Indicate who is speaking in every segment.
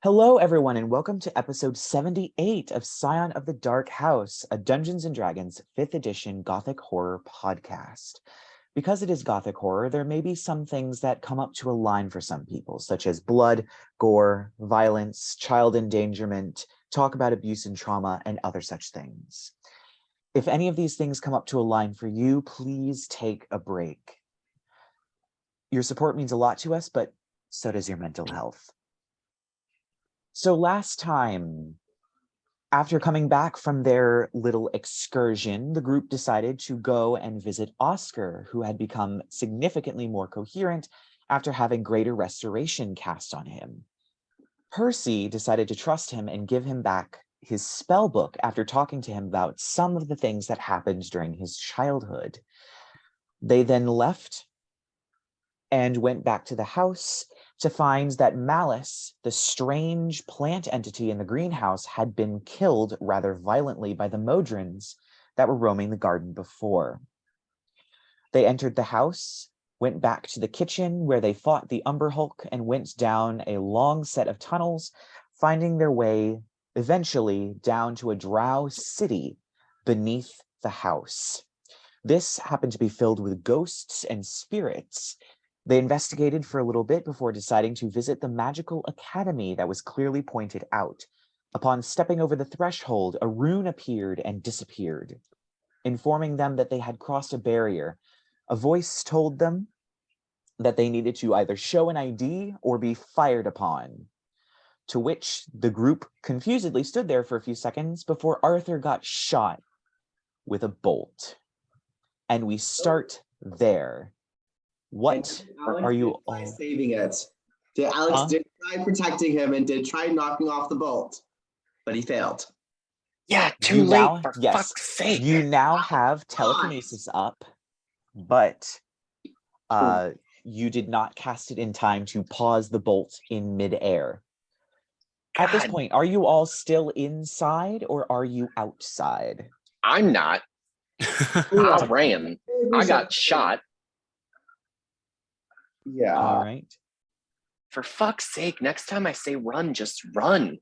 Speaker 1: Hello, everyone, and welcome to episode 78 of Scion of the Dark House, a Dungeons & Dragons 5th edition Gothic horror podcast. Because it is Gothic horror, there may be some things that come up to a line for some people, such as blood, gore, violence, child endangerment, talk about abuse and trauma, and other such things. If any of these things come up to a line for you, please take a break. Your support means a lot to us, but so does your mental health. So last time, after coming back from their little excursion, the group decided to go and visit Oscar, who had become significantly more coherent after having greater restoration cast on him. Percy decided to trust him and give him back his spell book after talking to him about some of the things that happened during his childhood. They then left and went back to the house to find that Malice, the strange plant entity in the greenhouse, had been killed rather violently by the Modrons that were roaming the garden before. They entered the house, went back to the kitchen where they fought the Umber Hulk and went down a long set of tunnels, finding their way eventually down to a Drow city beneath the house. This happened to be filled with ghosts and spirits. They investigated for a little bit before deciding to visit the magical academy that was clearly pointed out. Upon stepping over the threshold, a rune appeared and disappeared, informing them that they had crossed a barrier. A voice told them that they needed to either show an ID or be fired upon, to which the group confusedly stood there for a few seconds before Arthur got shot with a bolt. And we start there. What are you all
Speaker 2: saving it? Alex did try protecting him and did try knocking off the bolt, but he failed.
Speaker 3: Yeah, too late, for fuck's sake.
Speaker 1: You now have telekinesis up, but you did not cast it in time to pause the bolt in midair. At this point, are you all still inside or are you outside?
Speaker 3: I'm not. I ran. I got shot.
Speaker 2: Yeah.
Speaker 1: All right.
Speaker 3: For fuck's sake, next time I say run, just run.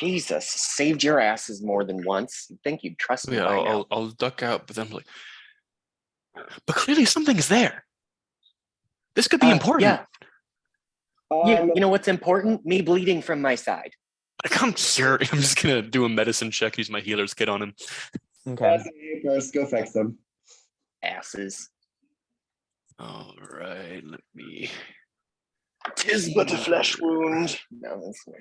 Speaker 3: Jesus, saved your asses more than once. You'd think you'd trust me by now.
Speaker 4: I'll duck out, but then I'm like, but clearly something's there. This could be important.
Speaker 3: Yeah. You know what's important? Me bleeding from my side.
Speaker 4: I'm sure. I'm just gonna do a medicine check. Use my healer's kit on him.
Speaker 1: Okay.
Speaker 2: First, go fix them.
Speaker 3: Asses.
Speaker 4: All right, let me.
Speaker 3: 'Tis but a flesh wound. No, that's me.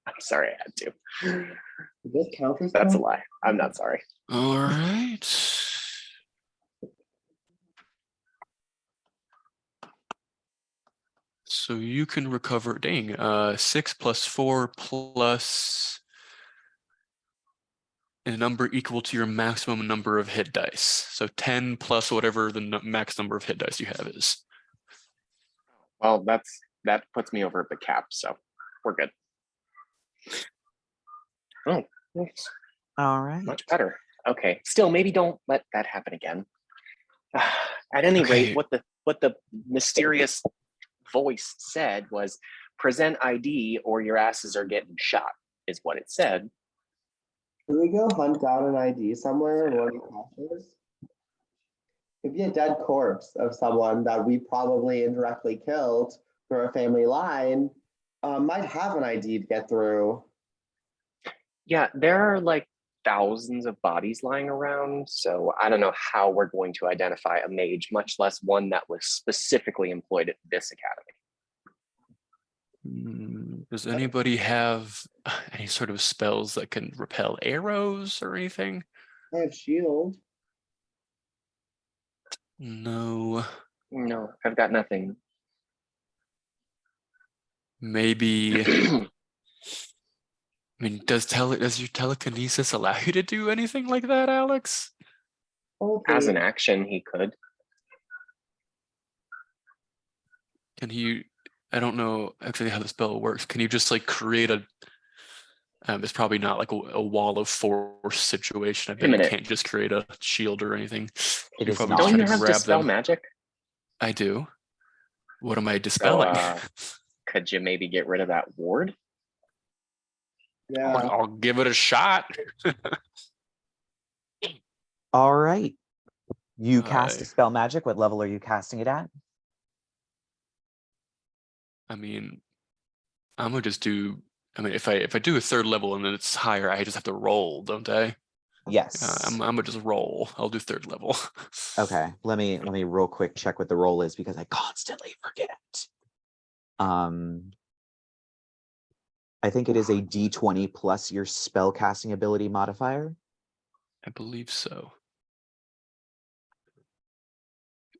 Speaker 3: I'm sorry I had to.
Speaker 2: Does this count as
Speaker 3: That's a lie. I'm not sorry.
Speaker 4: All right. So you can recover. Dang, 6 plus 4 plus a number equal to your maximum number of hit dice. So 10 plus whatever the max number of hit dice you have is.
Speaker 3: Well, that puts me over at the cap, so we're good. Oh, nice.
Speaker 1: All right.
Speaker 3: Much better. Okay. Still, maybe don't let that happen again. At any rate, what the mysterious voice said was, present ID or your asses are getting shot, is what it said.
Speaker 2: Can we go hunt down an ID somewhere in one of the caches? It'd be a dead corpse of someone that we probably indirectly killed through a family line. Might have an ID to get through.
Speaker 3: Yeah, there are like thousands of bodies lying around, so I don't know how we're going to identify a mage, much less one that was specifically employed at this academy.
Speaker 4: Does anybody have any sort of spells that can repel arrows or anything?
Speaker 2: I have shield.
Speaker 4: No.
Speaker 3: No, I've got nothing.
Speaker 4: Maybe. I mean, does your telekinesis allow you to do anything like that, Alex?
Speaker 2: Okay.
Speaker 3: As an action, he could.
Speaker 4: Can he? I don't know actually how the spell works. Can you just like create a? It's probably not like a wall of force situation. I bet you can't just create a shield or anything.
Speaker 1: It is
Speaker 4: probably
Speaker 1: not.
Speaker 3: Don't you have Dispel Magic?
Speaker 4: I do. What am I
Speaker 3: So,
Speaker 4: dispelling?
Speaker 3: could you maybe get rid of that ward?
Speaker 2: Yeah.
Speaker 4: I'll give it a shot.
Speaker 1: All right. You cast
Speaker 4: I-
Speaker 1: a spell magic. What level are you casting it at?
Speaker 4: I mean, I'm gonna just do. I mean, if I do a third level and then it's higher, I just have to roll, don't I?
Speaker 1: Yes.
Speaker 4: I'm gonna just roll. I'll do third level.
Speaker 1: Okay. Let me real quick check what the roll is because I constantly forget. I think it is a D20 plus your spell casting ability modifier.
Speaker 4: I believe so.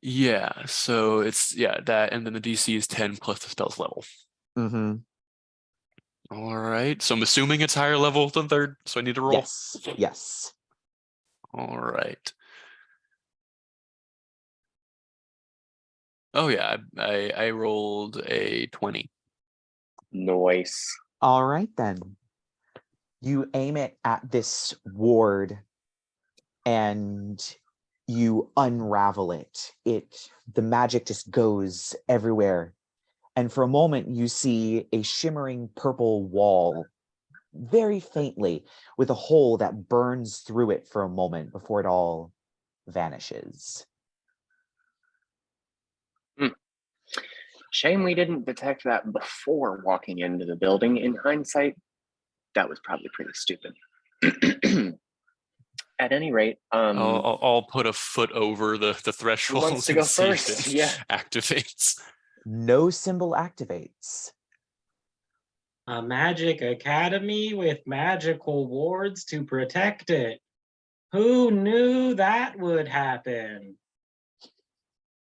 Speaker 4: Yeah. So it's that, and then the DC is 10 plus the spell's level.
Speaker 1: Mm-hmm.
Speaker 4: All right. So I'm assuming it's higher level than third. So I need to roll.
Speaker 1: Yes. Yes.
Speaker 4: All right. Oh yeah, I rolled a 20.
Speaker 3: Noise.
Speaker 1: All right then. You aim it at this ward and you unravel it. The magic just goes everywhere. And for a moment you see a shimmering purple wall very faintly with a hole that burns through it for a moment before it all vanishes.
Speaker 3: Shame we didn't detect that before walking into the building. In hindsight, that was probably pretty stupid. At any rate,
Speaker 4: I'll put a foot over the threshold
Speaker 3: wants to
Speaker 4: and
Speaker 3: go
Speaker 4: see
Speaker 3: first?
Speaker 4: if it
Speaker 3: Yeah.
Speaker 4: activates.
Speaker 1: No symbol activates.
Speaker 5: A magic academy with magical wards to protect it. Who knew that would happen?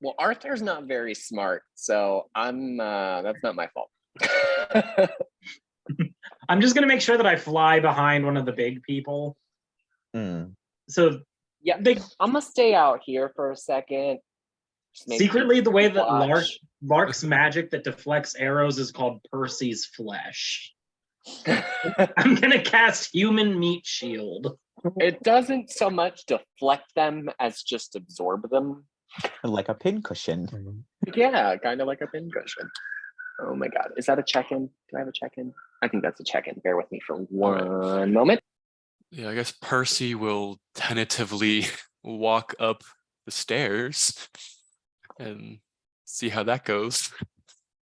Speaker 3: Well, Arthur's not very smart, so I'm that's not my fault.
Speaker 5: I'm just gonna make sure that I fly behind one of the big people.
Speaker 1: Mm.
Speaker 5: So
Speaker 3: Yeah,
Speaker 5: they
Speaker 3: I'm gonna stay out here for a second. Just maybe
Speaker 5: secretly the way that
Speaker 3: watch.
Speaker 5: Lark's magic that deflects arrows is called Percy's flesh. I'm gonna cast human meat shield.
Speaker 3: It doesn't so much deflect them as just absorb them.
Speaker 1: Like a pincushion.
Speaker 3: Yeah, kind of like a pincushion. Oh my god, is that a check-in? Do I have a check-in? I think that's a check-in. Bear with me for one moment.
Speaker 4: Yeah, I guess Percy will tentatively walk up the stairs and see how that goes.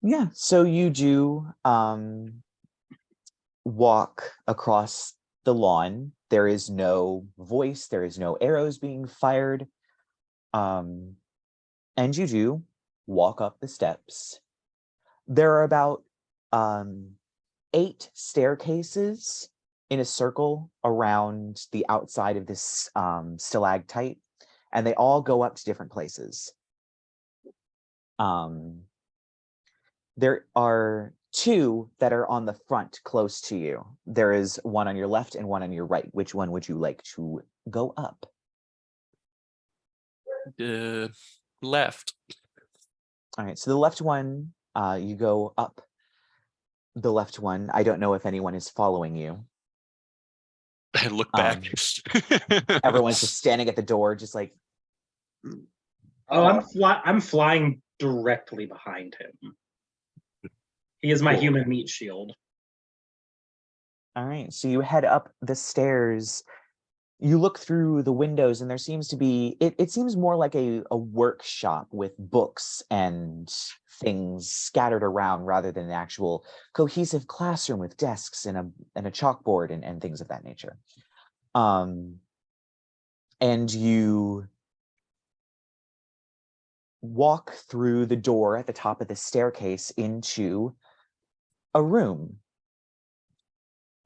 Speaker 1: Yeah, so you do walk across the lawn. There is no voice, there is no arrows being fired. And you do walk up the steps. There are about 8 staircases in a circle around the outside of this stalactite, and they all go up to different places. There are 2 that are on the front close to you. There is one on your left and one on your right. Which one would you like to go up?
Speaker 4: Left.
Speaker 1: All right, so the left one, you go up the left one. I don't know if anyone is following you.
Speaker 4: I look back.
Speaker 1: Everyone's just standing at the door, just like,
Speaker 5: Oh, I'm flying directly behind him. He is my
Speaker 1: Cool.
Speaker 5: human meat shield.
Speaker 1: all right. So you head up the stairs. You look through the windows, and there seems to be, it seems more like a workshop with books and things scattered around rather than an actual cohesive classroom with desks and a chalkboard and things of that nature. And you walk through the door at the top of the staircase into a room.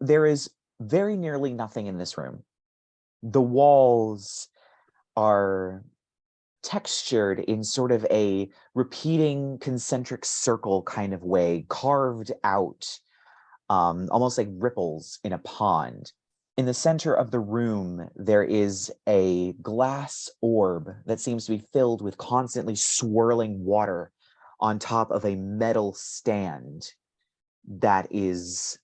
Speaker 1: There is very nearly nothing in this room. The walls are textured in sort of a repeating concentric circle kind of way, carved out, almost like ripples in a pond. In the center of the room, there is a glass orb that seems to be filled with constantly swirling water on top of a metal stand that is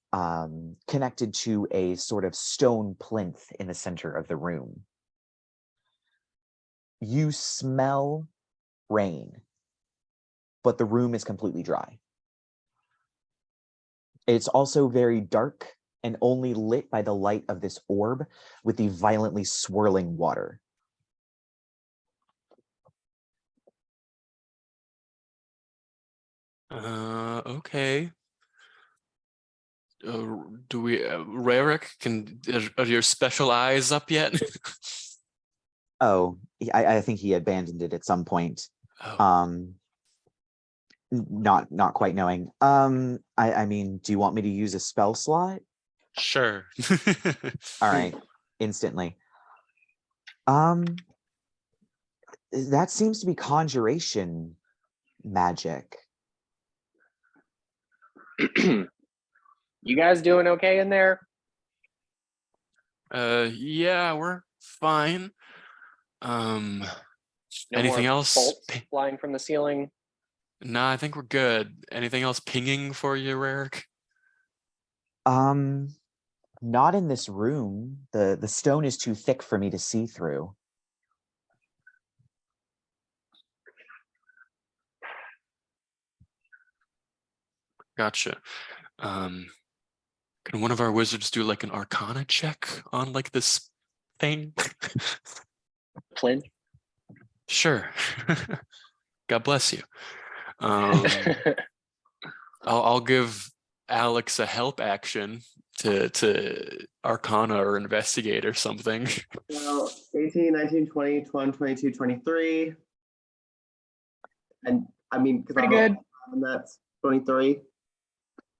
Speaker 1: connected to a sort of stone plinth in the center of the room. You smell rain. but the room is completely dry. It's also very dark and only lit by the light of this orb with the violently swirling water.
Speaker 4: Okay. Do we, Rerek, are your special eyes up yet?
Speaker 1: Oh, I think he abandoned it at some point.
Speaker 4: Oh.
Speaker 1: Not quite knowing. I mean, do you want me to use a spell slot?
Speaker 4: Sure.
Speaker 1: All right, instantly. That seems to be conjuration magic.
Speaker 3: You guys doing okay in there?
Speaker 4: Yeah, we're fine.
Speaker 3: No
Speaker 4: Anything
Speaker 3: more
Speaker 4: else?
Speaker 3: bolts flying from the ceiling?
Speaker 4: Nah, I think we're good. Anything else pinging for you, Rerek?
Speaker 1: Not in this room. The stone is too thick for me to see through.
Speaker 4: Gotcha. Can one of our wizards do like an arcana check on like this thing?
Speaker 3: Flint?
Speaker 4: Sure. God bless you. I'll give Alex a help action to arcana or investigate or something.
Speaker 2: So 18, 19, 20, 21, 22, 23. And I mean, because
Speaker 3: Pretty good.
Speaker 2: And that's 23.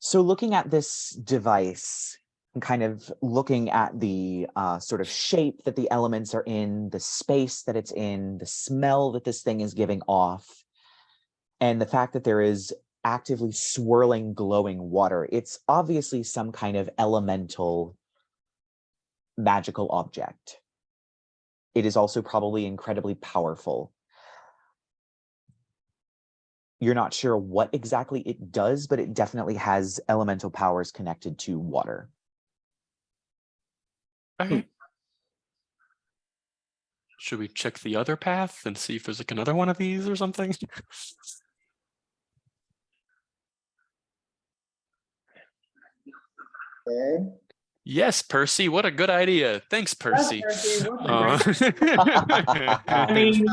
Speaker 1: So looking at this device and kind of looking at the sort of shape that the elements are in, the space that it's in, the smell that this thing is giving off, and the fact that there is actively swirling, glowing water, it's obviously some kind of elemental magical object. It is also probably incredibly powerful. You're not sure what exactly it does, but it definitely has elemental powers connected to water.
Speaker 4: Okay. Should we check the other path and see if there's like another one of these or something?
Speaker 2: Okay.
Speaker 4: Yes, Percy. What a good idea. Thanks, Percy.
Speaker 2: Percy, what
Speaker 5: I mean,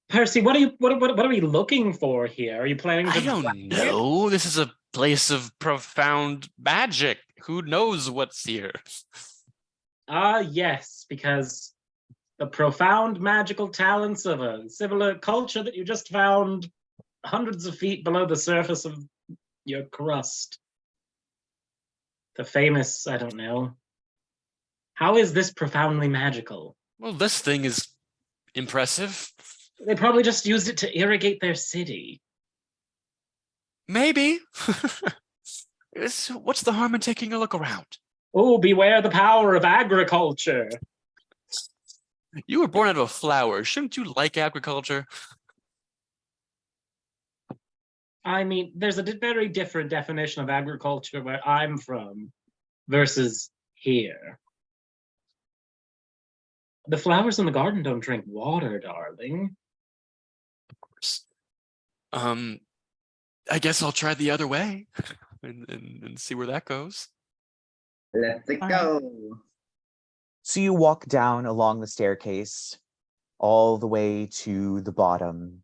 Speaker 5: Percy, what are we looking for here? Are you planning to?
Speaker 4: I don't know. This is a place of profound magic. Who knows what's here?
Speaker 5: Yes, because the profound magical talents of a similar culture that you just found hundreds of feet below the surface of your crust. The famous, I don't know. How is this profoundly magical?
Speaker 4: Well, this thing is impressive.
Speaker 5: They probably just used it to irrigate their city.
Speaker 4: Maybe. What's the harm in taking a look around?
Speaker 5: Oh, beware the power of agriculture.
Speaker 4: You were born out of a flower. Shouldn't you like agriculture?
Speaker 5: I mean, there's a very different definition of agriculture where I'm from versus here. The flowers in the garden don't drink water, darling.
Speaker 4: Of course. I guess I'll try the other way and see where that goes.
Speaker 2: Let's go.
Speaker 1: So you walk down along the staircase all the way to the bottom,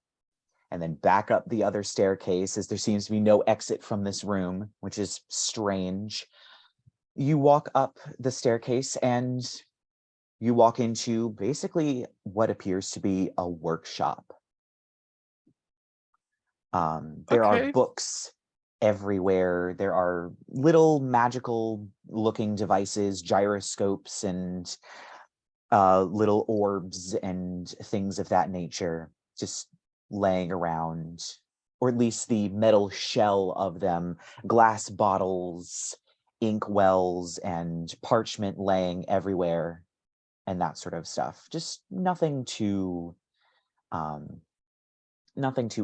Speaker 1: and then back up the other staircase as there seems to be no exit from this room, which is strange. You walk up the staircase and you walk into basically what appears to be a workshop. There are books everywhere. There are little magical looking devices, gyroscopes, and little orbs and things of that nature just laying around, or at least the metal shell of them, glass bottles, ink wells, and parchment laying everywhere, and that sort of stuff. Just nothing too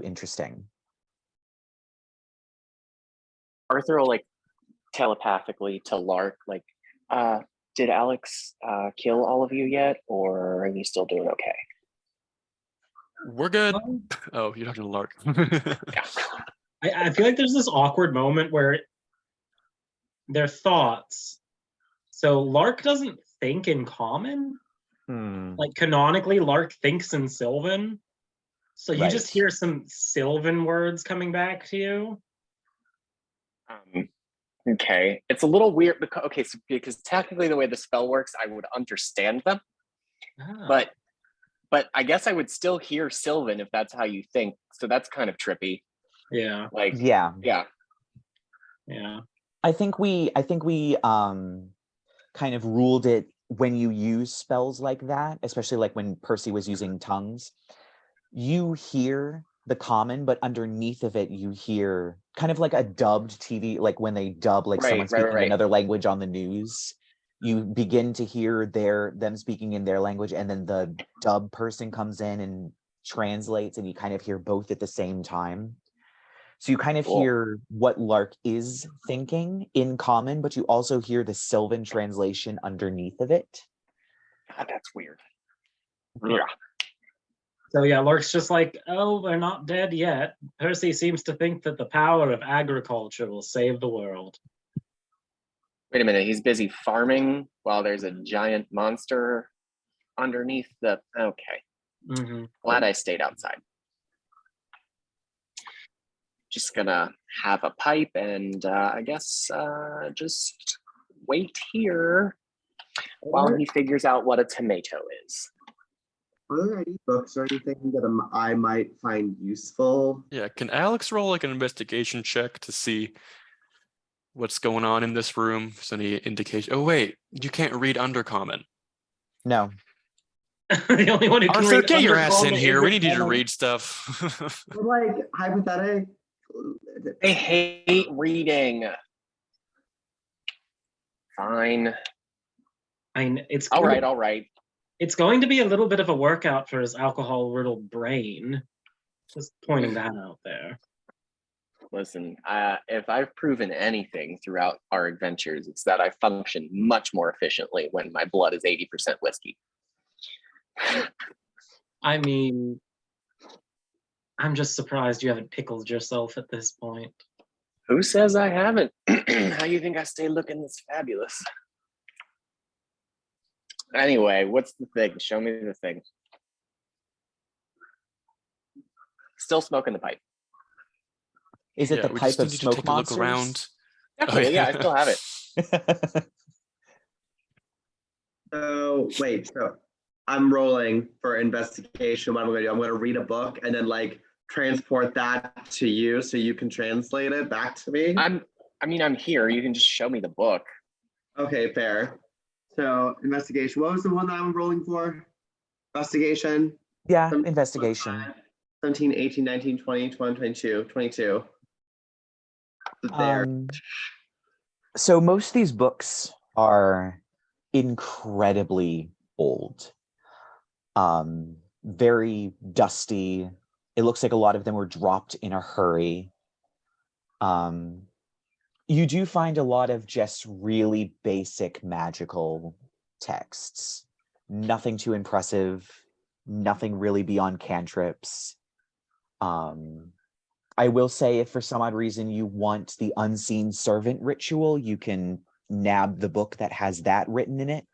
Speaker 1: interesting.
Speaker 3: Arthur will like telepathically to Lark, like, did Alex kill all of you yet, or are you still doing okay?
Speaker 4: We're good. Oh, you're talking to Lark.
Speaker 3: Yeah.
Speaker 5: I feel like there's this awkward moment where their thoughts. So Lark doesn't think in common. Like canonically, Lark thinks in Sylvan. So you just
Speaker 1: Right.
Speaker 5: hear some Sylvan words coming back to you.
Speaker 3: Okay, it's a little weird because technically the way the spell works, I would understand them, but I guess I would still hear Sylvan if that's how you think. So that's kind of trippy.
Speaker 5: Yeah.
Speaker 3: Like
Speaker 1: Yeah.
Speaker 3: yeah.
Speaker 1: I think we kind of ruled it when you use spells like that, especially like when Percy was using tongues. You hear the common, but underneath of it, you hear kind of like a dubbed TV, like when they dub like someone speaking another language on the news. You begin to hear them speaking in their language, and then the dub person comes in and translates, and you kind of hear both at the same time. So you kind of hear what Lark is thinking in common, but you also hear the Sylvan translation underneath of it.
Speaker 3: God, that's weird.
Speaker 5: Yeah. So yeah, Lark's just like, oh, they're not dead yet. Percy seems to think that the power of agriculture will save the world.
Speaker 3: Wait a minute, he's busy farming while there's a giant monster underneath the... Okay. Glad I stayed outside. Just gonna have a pipe and I guess just wait here while he figures out what a tomato is.
Speaker 2: Are there any books or anything that I might find useful?
Speaker 4: Yeah, can Alex roll like an investigation check to see what's going on in this room? If there's any indication. Oh wait, you can't read undercommon.
Speaker 1: No.
Speaker 5: The only one who can
Speaker 4: Arthur,
Speaker 5: read
Speaker 4: get your ass in
Speaker 5: undercommon
Speaker 4: here. We
Speaker 5: isn't
Speaker 4: need you to
Speaker 5: Ellen.
Speaker 4: read stuff.
Speaker 2: But like hypothetic.
Speaker 3: I hate reading. Fine.
Speaker 5: It's
Speaker 3: all right.
Speaker 5: It's going to be a little bit of a workout for his alcohol-riddled brain. Just pointing that out there.
Speaker 3: Listen, if I've proven anything throughout our adventures, it's that I function much more efficiently when my blood is 80% whiskey.
Speaker 5: I mean, I'm just surprised you haven't pickled yourself at this point.
Speaker 3: Who says I haven't? How you think I stay looking this fabulous? Anyway, what's the thing? Show me the thing. Still smoking the pipe.
Speaker 1: Is it the pipe of smoke monsters?
Speaker 4: Look around.
Speaker 3: Definitely, yeah, I still have it.
Speaker 2: So wait, so I'm rolling for investigation. What I'm gonna do, I'm gonna read a book and then like transport that to you so you can translate it back to me.
Speaker 3: I'm here. You can just show me the book.
Speaker 2: Okay, fair. So investigation. What was the one that I'm rolling for? Investigation.
Speaker 1: Yeah, investigation.
Speaker 2: 17, 18, 19, 20, 21, 22, 22. There.
Speaker 1: So most of these books are incredibly old. Very dusty. It looks like a lot of them were dropped in a hurry. You do find a lot of just really basic magical texts. Nothing too impressive. Nothing really beyond cantrips. I will say if for some odd reason you want the unseen servant ritual, you can nab the book that has that written in it.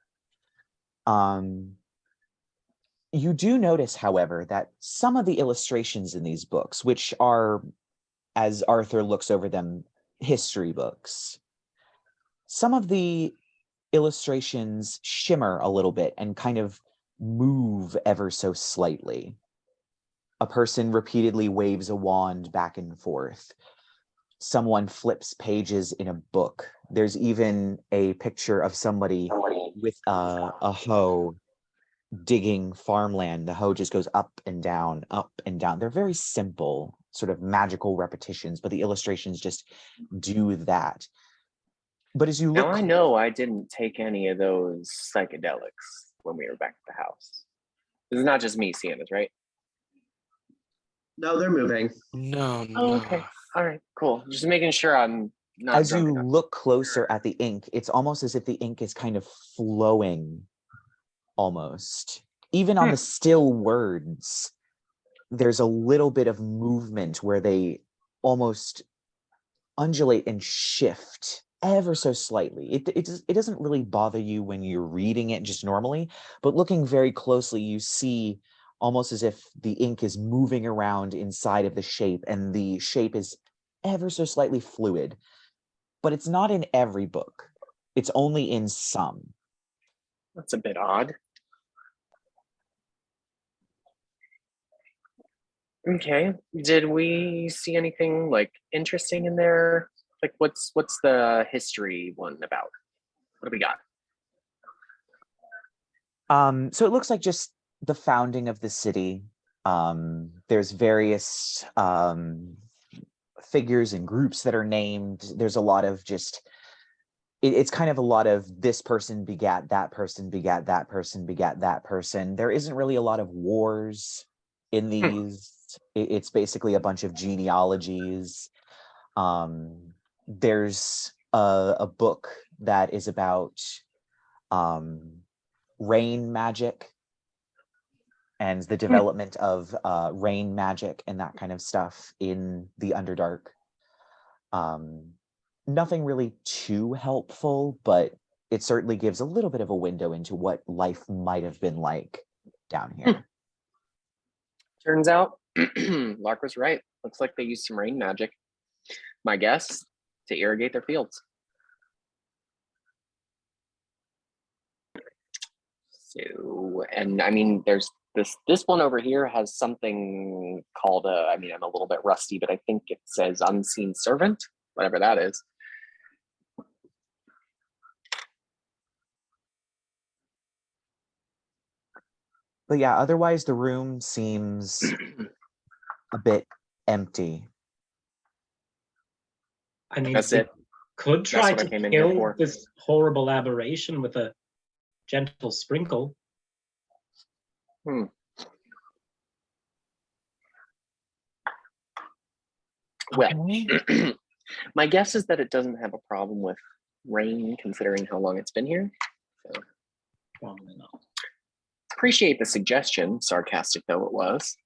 Speaker 1: You do notice, however, that some of the illustrations in these books, which are, as Arthur looks over them, history books, some of the illustrations shimmer a little bit and kind of move ever so slightly. A person repeatedly waves a wand back and forth. Someone flips pages in a book. There's even a picture of somebody with a hoe digging farmland. The hoe just goes up and down, up and down. They're very simple, sort of magical repetitions, but the illustrations just do that. But as you look...
Speaker 3: Now I know I didn't take any of those psychedelics when we were back at the house. This is not just me seeing this, right?
Speaker 2: No, they're moving.
Speaker 4: No.
Speaker 3: Okay. All right, cool. Just making sure I'm not...
Speaker 1: As you look closer at the ink, it's almost as if the ink is kind of flowing, almost. Even on the still words, there's a little bit of movement where they almost undulate and shift ever so slightly. It doesn't really bother you when you're reading it just normally, but looking very closely, you see almost as if the ink is moving around inside of the shape, and the shape is ever so slightly fluid. But it's not in every book. It's only in some.
Speaker 3: That's a bit odd. Okay. Did we see anything like interesting in there? Like what's the history one about? What do we got?
Speaker 1: So it looks like just the founding of the city. There's various figures and groups that are named. There's a lot of just it's kind of a lot of this person begat that person begat that person begat that person. There isn't really a lot of wars in these. It's basically a bunch of genealogies. There's a book that is about rain magic and the development of rain magic and that kind of stuff in the Underdark. Nothing really too helpful, but it certainly gives a little bit of a window into what life might have been like down here.
Speaker 3: Turns out Lark was right. Looks like they used some rain magic. My guess, to irrigate their fields. So, and I mean, there's this one over here has something called I mean, I'm a little bit rusty, but I think it says unseen servant, whatever that is.
Speaker 1: But yeah, otherwise the room seems a bit empty.
Speaker 5: I mean,
Speaker 3: That's
Speaker 5: we
Speaker 3: it.
Speaker 5: could try
Speaker 3: what I
Speaker 5: to
Speaker 3: came in here
Speaker 5: kill
Speaker 3: for.
Speaker 5: this horrible aberration with a gentle sprinkle.
Speaker 3: Well, my guess is that it doesn't have a problem with rain, considering how long it's been here. So,
Speaker 5: Probably not.
Speaker 3: appreciate the suggestion, sarcastic though it was.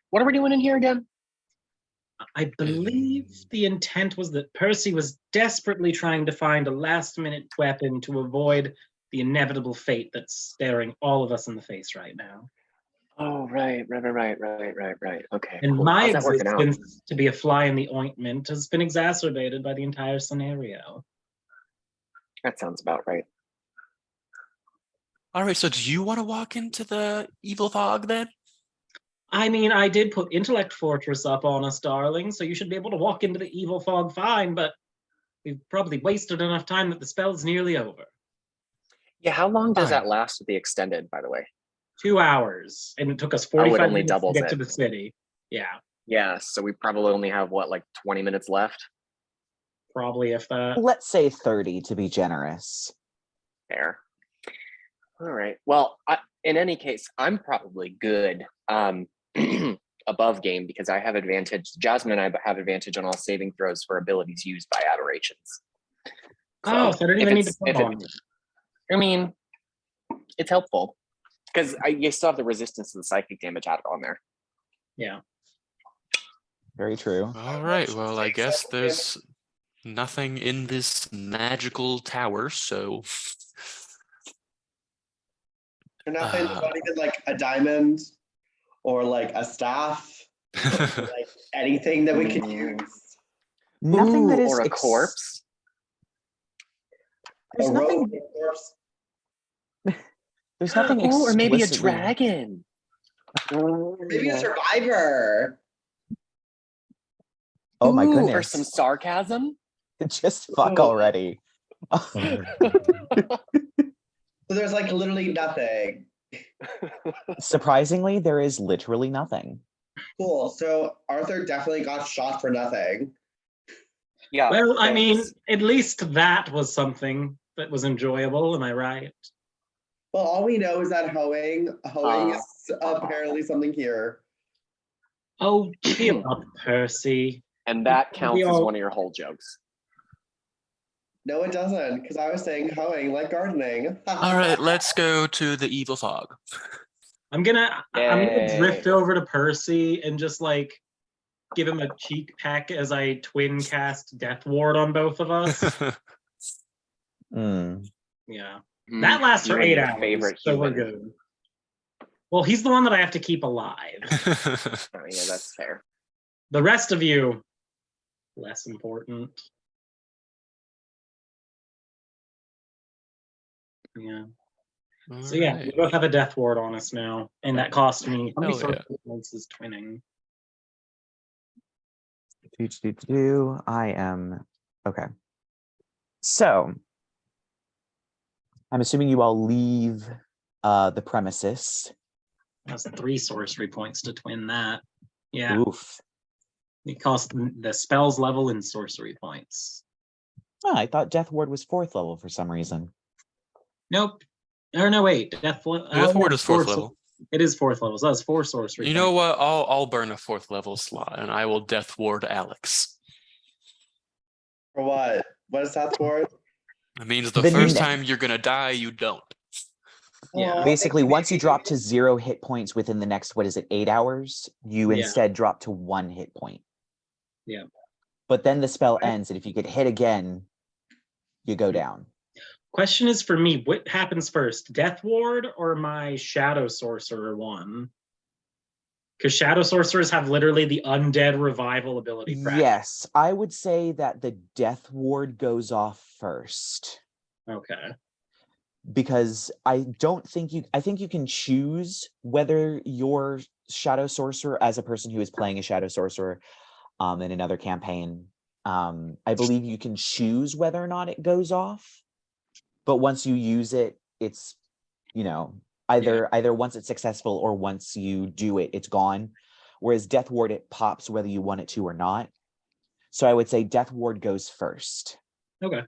Speaker 3: What are we doing in here again?
Speaker 5: I believe the intent was that Percy was desperately trying to find a last-minute weapon to avoid the inevitable fate that's staring all of us in the face right now.
Speaker 3: Oh, right. Okay,
Speaker 5: And
Speaker 3: cool.
Speaker 5: my
Speaker 3: How's that working out?
Speaker 5: existence to be a fly in the ointment has been exacerbated by the entire scenario.
Speaker 3: That sounds about right.
Speaker 4: All right, so do you want to walk into the evil fog then?
Speaker 5: I mean, I did put Intellect Fortress up on us, darling, so you should be able to walk into the evil fog fine, but we've probably wasted enough time that the spell's nearly over.
Speaker 3: Yeah, how long does
Speaker 4: Fine.
Speaker 3: that last with the extended, by the way?
Speaker 5: 2 hours, and it took us
Speaker 3: Oh, it
Speaker 5: 45
Speaker 3: only
Speaker 5: minutes to
Speaker 3: doubles
Speaker 5: get
Speaker 3: it.
Speaker 5: to the city. Yeah,
Speaker 3: Yeah, so we probably only have, what, like 20 minutes left?
Speaker 5: probably if that.
Speaker 1: Let's say 30 to be generous.
Speaker 3: Fair. All right. Well, in any case, I'm probably good above game because I have advantage. Jasmine and I have advantage on all saving throws for abilities used by aberrations.
Speaker 5: So I didn't even need to put on.
Speaker 3: I mean, it's helpful because you still have the resistance to the psychic damage added on there.
Speaker 5: Yeah.
Speaker 1: Very true.
Speaker 4: All right, well, I guess there's nothing in this magical tower, so...
Speaker 2: Nothing, not even like a diamond or like a staff, or, like anything that we could use.
Speaker 1: Nothing that is
Speaker 3: or a corpse.
Speaker 1: There's
Speaker 2: A
Speaker 1: nothing.
Speaker 2: rope, a corpse.
Speaker 1: There's nothing.
Speaker 3: Or maybe a
Speaker 1: explicitly-
Speaker 3: dragon.
Speaker 2: Maybe a survivor.
Speaker 1: Oh my
Speaker 3: Or
Speaker 1: goodness!
Speaker 3: some sarcasm.
Speaker 1: Just fuck already.
Speaker 2: So there's like literally nothing.
Speaker 1: Surprisingly, there is literally nothing.
Speaker 2: Cool. So Arthur definitely got shot for nothing.
Speaker 3: Yeah.
Speaker 5: Well, I mean,
Speaker 3: thanks.
Speaker 5: at least that was something that was enjoyable, am I right?
Speaker 2: Well, all we know is that hoeing is apparently something here.
Speaker 5: Oh, cheer up, Percy.
Speaker 3: And that counts as
Speaker 5: all-
Speaker 3: one of your whole jokes.
Speaker 2: No, it doesn't, because I was saying hoeing like gardening.
Speaker 4: All right, let's go to the evil fog.
Speaker 5: I'm gonna
Speaker 3: Yay.
Speaker 5: drift over to Percy and just like give him a cheek peck as I twin cast Death Ward on both of us. Yeah. That lasts for
Speaker 3: You and
Speaker 5: 8
Speaker 3: your
Speaker 5: hours,
Speaker 3: favorite
Speaker 5: so we're
Speaker 3: human.
Speaker 5: good. Well, he's the one that I have to keep alive.
Speaker 3: Oh, yeah, that's fair.
Speaker 5: The rest of you, less important. Yeah. So yeah, we both have a Death Ward on us now, and that cost me how many sorcery points is twinning?
Speaker 1: I am okay. So I'm assuming you all leave the premises.
Speaker 5: That's 3 sorcery points to twin that. Yeah.
Speaker 1: Oof.
Speaker 5: It costs the spell's level in sorcery points.
Speaker 1: Oh, I thought Death Ward was 4th level for some reason.
Speaker 5: Nope. Or no, wait.
Speaker 4: Death Ward is 4th level.
Speaker 5: It is 4th level, so that's 4 sorcery.
Speaker 4: You know what? I'll burn a 4th level slot, and I will Death Ward Alex.
Speaker 2: For what? What is Death Ward?
Speaker 4: It means the first time you're gonna die, you don't.
Speaker 5: Yeah.
Speaker 1: Basically, once you drop to 0 hit points within the next, 8 hours, you instead drop to 1 hit point.
Speaker 5: Yeah.
Speaker 1: But then the spell ends, and if you get hit again, you go down.
Speaker 5: Question is for me, what happens first, Death Ward or my Shadow Sorcerer one? Because Shadow Sorcerers have literally the undead revival ability.
Speaker 1: Yes, I would say that the Death Ward goes off first.
Speaker 5: Okay.
Speaker 1: Because I think you can choose whether your Shadow Sorcerer, as a person who is playing a Shadow Sorcerer in another campaign, I believe you can choose whether or not it goes off. But once you use it, it's, either once it's successful or once you do it, it's gone. Whereas Death Ward, it pops whether you want it to or not. So I would say Death Ward goes first.
Speaker 5: Okay.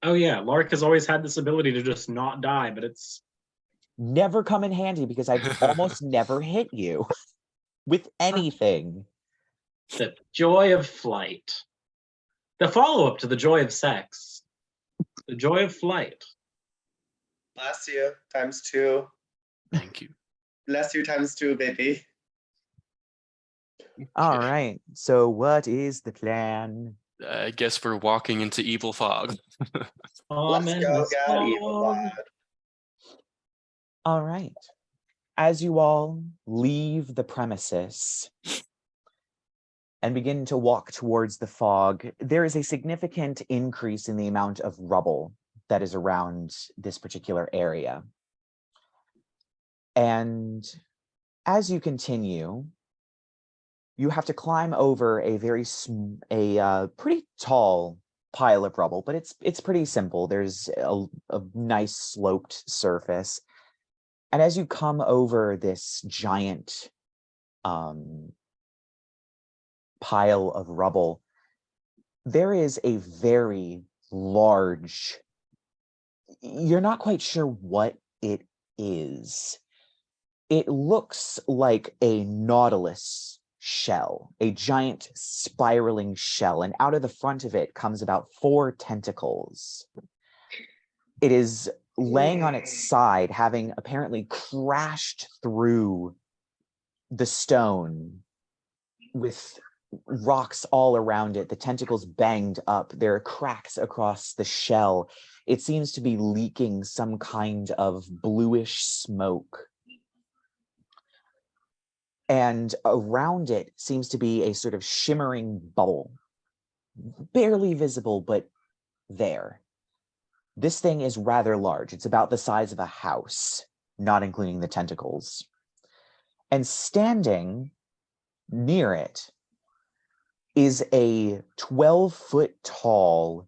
Speaker 5: Oh yeah, Lark has always had this ability to just not die, but it's
Speaker 1: never come in handy because I've almost never hit you with anything.
Speaker 5: The joy of flight. The follow-up to the joy of sex. The joy of flight.
Speaker 2: Bless you, ×2.
Speaker 4: Thank you.
Speaker 2: Bless you, ×2, baby.
Speaker 1: All right. So what is the plan?
Speaker 4: I guess we're walking into evil fog.
Speaker 2: Let's go get evil fog.
Speaker 1: All right. As you all leave the premises and begin to walk towards the fog, there is a significant increase in the amount of rubble that is around this particular area. And as you continue, you have to climb over a pretty tall pile of rubble, but it's pretty simple. There's a nice sloped surface. And as you come over this giant pile of rubble, there is a very large, you're not quite sure what it is. It looks like a nautilus shell, a giant spiraling shell, and out of the front of it comes about 4 tentacles. It is laying on its side, having apparently crashed through the stone with rocks all around it. The tentacles banged up. There are cracks across the shell. It seems to be leaking some kind of bluish smoke. And around it seems to be a sort of shimmering bubble. Barely visible, but there. This thing is rather large. It's about the size of a house, not including the tentacles. And standing near it is a 12-foot tall,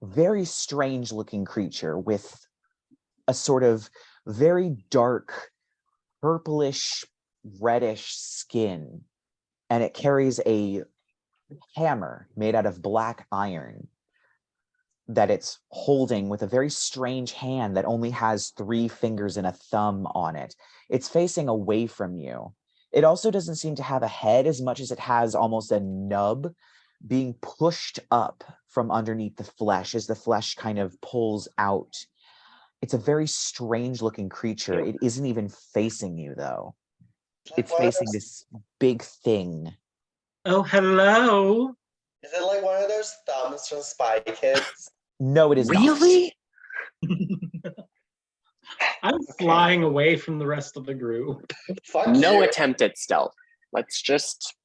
Speaker 1: very strange looking creature with a sort of very dark, purplish, reddish skin. And it carries a hammer made out of black iron that it's holding with a very strange hand that only has 3 fingers and a thumb on it. It's facing away from you. It also doesn't seem to have a head as much as it has almost a nub being pushed up from underneath the flesh as the flesh kind of pulls out. It's a very strange looking creature. It isn't even facing you though. It's facing this big thing.
Speaker 5: Oh, hello.
Speaker 2: Is it like one of those thumbs from Spy Kids?
Speaker 1: No, it is
Speaker 3: Really?
Speaker 5: I'm flying away from the rest of the group.
Speaker 2: Fuck
Speaker 3: No
Speaker 2: you.
Speaker 3: attempt at stealth. Let's just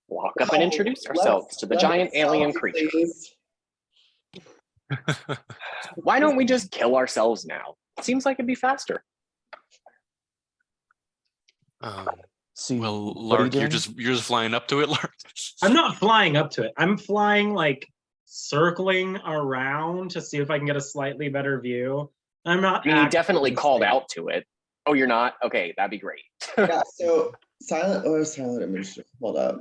Speaker 3: walk up and introduce ourselves to the giant alien creature.
Speaker 2: Please.
Speaker 3: Why don't we just kill ourselves now? Seems like it'd be faster.
Speaker 1: So
Speaker 4: Well,
Speaker 1: what are you
Speaker 4: Lark, you're
Speaker 1: doing?
Speaker 4: just flying up to it, Lark.
Speaker 5: I'm not flying up to it. I'm flying like circling around to see if I can get a slightly better view. I'm not.
Speaker 3: I mean, you definitely
Speaker 5: actively
Speaker 3: called
Speaker 5: staying.
Speaker 3: out to it. Oh, you're not? Okay, that'd be great.
Speaker 2: Yeah, so silent image. Hold up.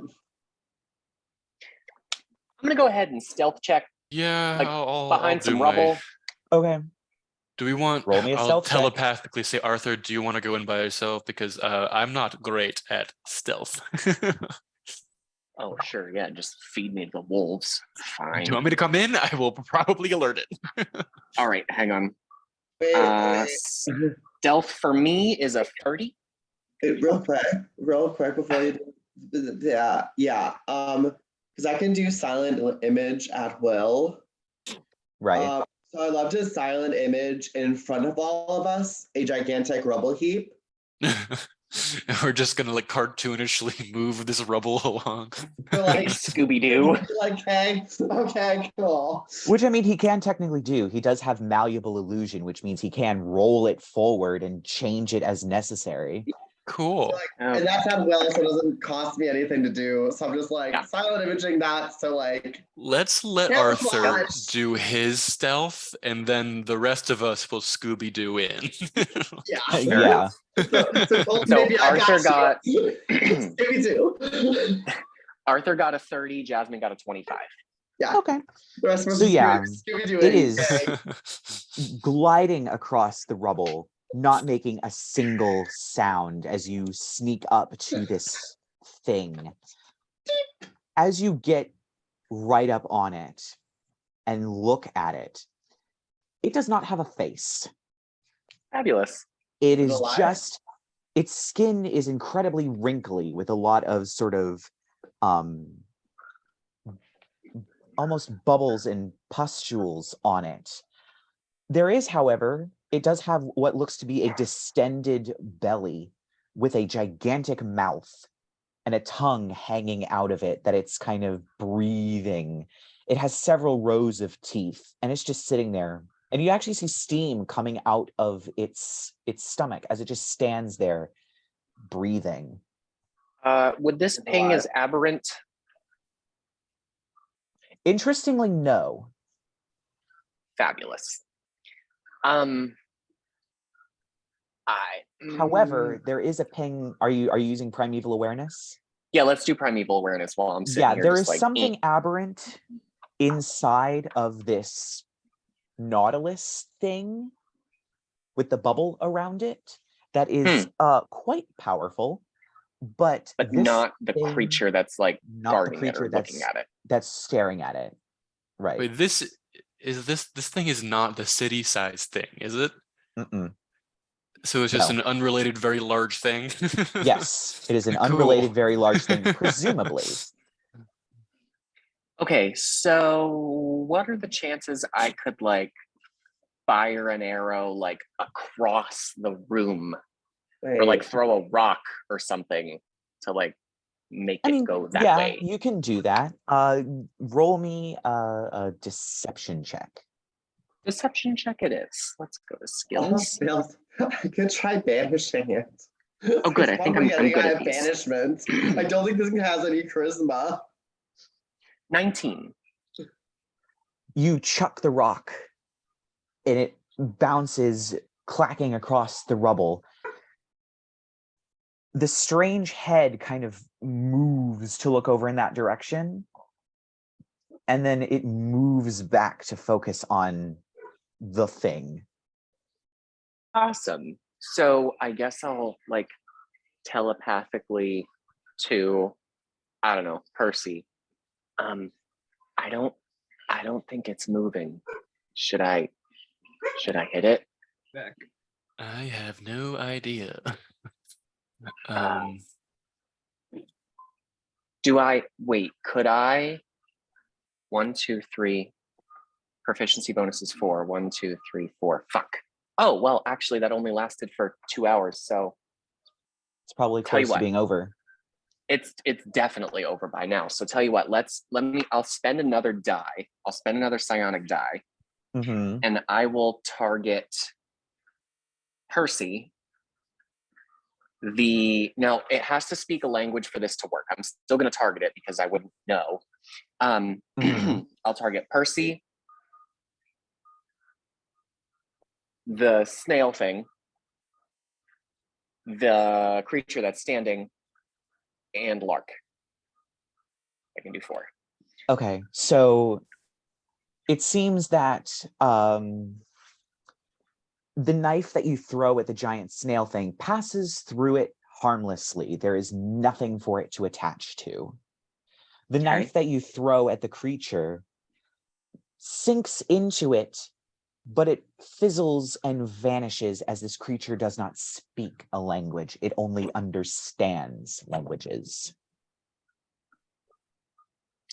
Speaker 3: I'm gonna go ahead and stealth check
Speaker 4: Yeah,
Speaker 3: Like,
Speaker 4: I'll
Speaker 3: behind
Speaker 4: do
Speaker 3: some
Speaker 4: my.
Speaker 3: rubble.
Speaker 1: Okay.
Speaker 4: Do we want?
Speaker 1: Roll me a
Speaker 4: I'll
Speaker 1: stealth check.
Speaker 4: telepathically say, Arthur, do you want to go in by yourself? Because I'm not great at stealth.
Speaker 3: Oh, sure, yeah, just feed me to the wolves. Fine.
Speaker 4: Do you want me to come in? I will probably alert it.
Speaker 3: All right, hang on.
Speaker 2: Wait.
Speaker 3: Stealth for me is a 30.
Speaker 2: Real quick before you do. Yeah. Because I can do silent image at will.
Speaker 1: Right.
Speaker 2: So I love to silent image in front of all of us a gigantic rubble heap.
Speaker 4: We're just gonna like cartoonishly move this rubble along.
Speaker 2: So,
Speaker 3: Like Scooby-Doo.
Speaker 2: Like, hey, okay, cool.
Speaker 1: Which I mean, he can technically do. He does have malleable illusion, which means he can roll it forward and change it as necessary.
Speaker 4: Cool.
Speaker 2: So, and that's at will, so it doesn't cost me anything to do. So I'm just like silent imaging that. So like,
Speaker 4: Let's let
Speaker 2: camouflage.
Speaker 4: Arthur do his stealth, and then the rest of us will Scooby-Doo in.
Speaker 2: Yeah.
Speaker 1: Yeah.
Speaker 2: So Colton,
Speaker 3: So
Speaker 2: maybe
Speaker 3: Arthur got
Speaker 2: Scooby Doo.
Speaker 3: Arthur got a 30, Jasmine got a 25.
Speaker 2: Yeah.
Speaker 1: Okay.
Speaker 2: The rest of us
Speaker 1: So yeah,
Speaker 2: Scooby-Doo
Speaker 1: it is gliding across the rubble, not making a single sound as you sneak up to this thing. As you get right up on it and look at it, it does not have a face.
Speaker 3: Fabulous.
Speaker 1: It
Speaker 2: Is it
Speaker 1: is
Speaker 2: alive?
Speaker 1: just, its skin is incredibly wrinkly with a lot of sort of almost bubbles and pustules on it. There is, however, it does have what looks to be a distended belly with a gigantic mouth and a tongue hanging out of it that it's kind of breathing. It has several rows of teeth and it's just sitting there. And you actually see steam coming out of its stomach as it just stands there breathing.
Speaker 3: Would this ping as aberrant?
Speaker 1: Interestingly, no.
Speaker 3: Fabulous.
Speaker 1: However, there is a ping. Are you using primeval awareness?
Speaker 3: Yeah, let's do primeval awareness while I'm sitting here.
Speaker 1: There
Speaker 3: just
Speaker 1: is
Speaker 3: like,
Speaker 1: something aberrant inside of this nautilus thing with the bubble around it that is quite powerful, but this
Speaker 3: not the
Speaker 1: thing,
Speaker 3: creature that's like
Speaker 1: not the
Speaker 3: guarding it
Speaker 1: creature
Speaker 3: or looking at it.
Speaker 1: that's staring at it. Right.
Speaker 4: Wait, this thing is not the city-sized thing, is it?
Speaker 1: Mm-mm.
Speaker 4: So it's just
Speaker 1: No.
Speaker 4: an unrelated, very large thing.
Speaker 1: Yes, it is an
Speaker 4: Cool.
Speaker 1: unrelated, very large thing, presumably.
Speaker 3: Okay, so what are the chances I could like fire an arrow like across the room or like throw a rock or something to like make it go that way?
Speaker 1: You can do that. Roll me a deception check.
Speaker 3: Deception check it is. Let's go to skills.
Speaker 2: I could try banishing it.
Speaker 3: Oh, good. I think I'm good at these.
Speaker 2: banishment. I don't think this thing has any charisma.
Speaker 3: 19.
Speaker 1: You chuck the rock and it bounces, clacking across the rubble. The strange head kind of moves to look over in that direction, and then it moves back to focus on the thing.
Speaker 3: Awesome. So I guess I'll like telepathically to, I don't know, Percy. I don't think it's moving. Should I hit it?
Speaker 4: I have no idea.
Speaker 3: Could I? 1, 2, 3. Proficiency bonus is 4. 1, 2, 3, 4. Fuck. Oh, well, actually, that only lasted for 2 hours, so
Speaker 1: It's probably
Speaker 3: Tell you
Speaker 1: close to
Speaker 3: what.
Speaker 1: being over.
Speaker 3: it's definitely over by now. So tell you what, I'll spend another die. I'll spend another psionic die,
Speaker 1: Mm-hmm.
Speaker 3: and I will target Percy. Now it has to speak a language for this to work. I'm still going to target it because I wouldn't know. I'll target Percy, the snail thing, the creature that's standing, and Lark. I can do 4.
Speaker 1: Okay, so it seems that the knife that you throw at the giant snail thing passes through it harmlessly. There is nothing for it to attach to. The knife that you throw at the creature sinks into it, but it fizzles and vanishes as this creature does not speak a language. It only understands languages.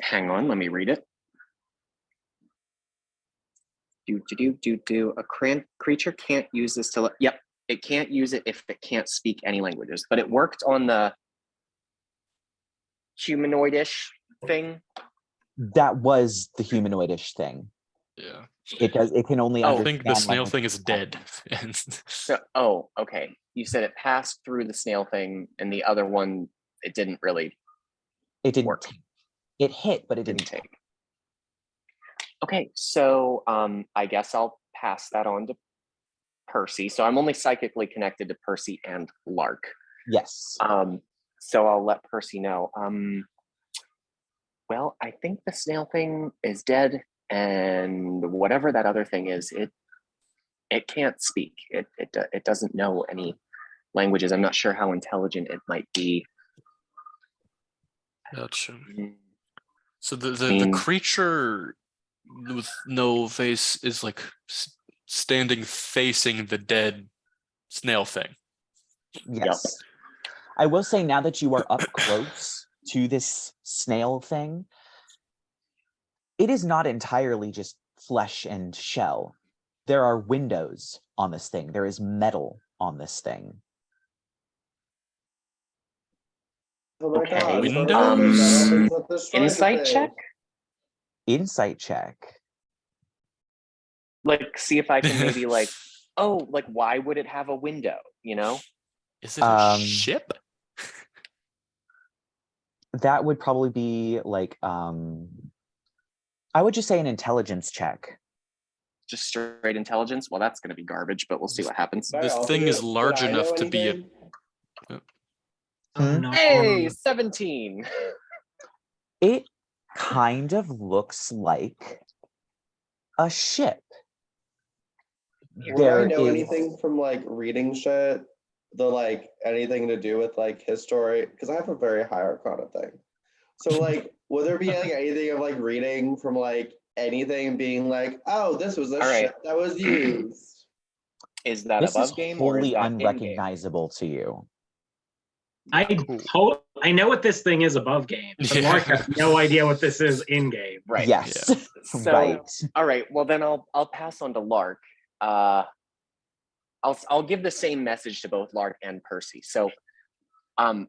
Speaker 3: Hang on, let me read it. A creature can't use this to. Yep, it can't use it if it can't speak any languages. But it worked on the humanoidish thing.
Speaker 1: That was the humanoidish thing.
Speaker 4: Yeah.
Speaker 1: It can only
Speaker 4: I
Speaker 1: understand
Speaker 4: think the snail
Speaker 1: language.
Speaker 4: thing is dead.
Speaker 3: Okay. You said it passed through the snail thing, and the other one, it didn't really.
Speaker 1: It didn't
Speaker 3: work.
Speaker 1: It hit, but it didn't
Speaker 3: take. Okay, so I guess I'll pass that on to Percy. So I'm only psychically connected to Percy and Lark.
Speaker 1: Yes.
Speaker 3: So I'll let Percy know. Well, I think the snail thing is dead, and whatever that other thing is, it can't speak. It doesn't know any languages. I'm not sure how intelligent it might be.
Speaker 4: Gotcha. So the creature with no face is like standing facing the dead snail thing.
Speaker 1: Yes.
Speaker 3: Yep.
Speaker 1: I will say, now that you are up close to this snail thing, it is not entirely just flesh and shell. There are windows on this thing. There is metal on this thing.
Speaker 2: Oh my
Speaker 3: Okay.
Speaker 2: God,
Speaker 4: Windows?
Speaker 3: Insight check?
Speaker 1: Insight check.
Speaker 3: Like, see if I can maybe why would it have a window, you know?
Speaker 4: Is it a ship?
Speaker 1: That would probably be like, I would just say an intelligence check.
Speaker 3: Just straight intelligence? Well, that's going to be garbage, but we'll see what happens.
Speaker 4: This thing is large enough to be a...
Speaker 5: Oh, no.
Speaker 3: Hey, 17!
Speaker 1: It kind of looks like a ship.
Speaker 2: Would I know anything from like reading shit? Anything to do with like history? Because I have a very high arcana thing. So like, would there be like anything of like reading from like anything being like, oh, this was a ship that was used?
Speaker 3: Is that
Speaker 1: This
Speaker 3: above
Speaker 1: is
Speaker 3: game or is
Speaker 1: wholly
Speaker 3: that
Speaker 1: unrecognizable to you.
Speaker 5: I know what this thing is above game, but Lark has no idea what this is in game.
Speaker 3: Right.
Speaker 1: Yes.
Speaker 3: Yeah. So,
Speaker 1: right.
Speaker 3: All right. Well, then I'll pass on to Lark. I'll give the same message to both Lark and Percy. So, I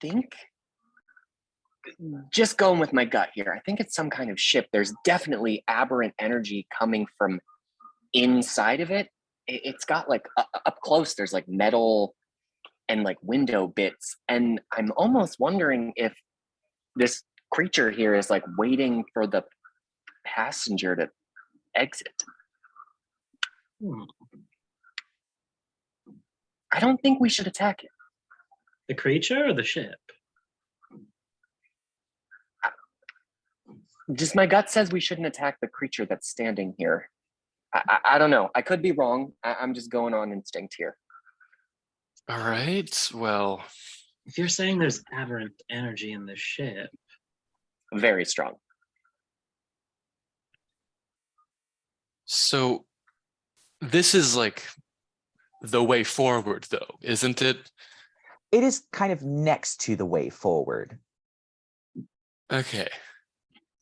Speaker 3: think, just going with my gut here, I think it's some kind of ship. There's definitely aberrant energy coming from inside of it. It's got like up close, there's like metal and like window bits. And I'm almost wondering if this creature here is like waiting for the passenger to exit. I don't think we should attack it.
Speaker 5: The creature or the ship?
Speaker 3: Just my gut says we shouldn't attack the creature that's standing here. I don't know. I could be wrong. I'm just going on instinct here.
Speaker 4: All right. Well,
Speaker 5: if you're saying there's aberrant energy in the ship,
Speaker 3: very strong.
Speaker 4: So this is like the way forward, though, isn't it?
Speaker 1: It is kind of next to the way forward.
Speaker 4: Okay.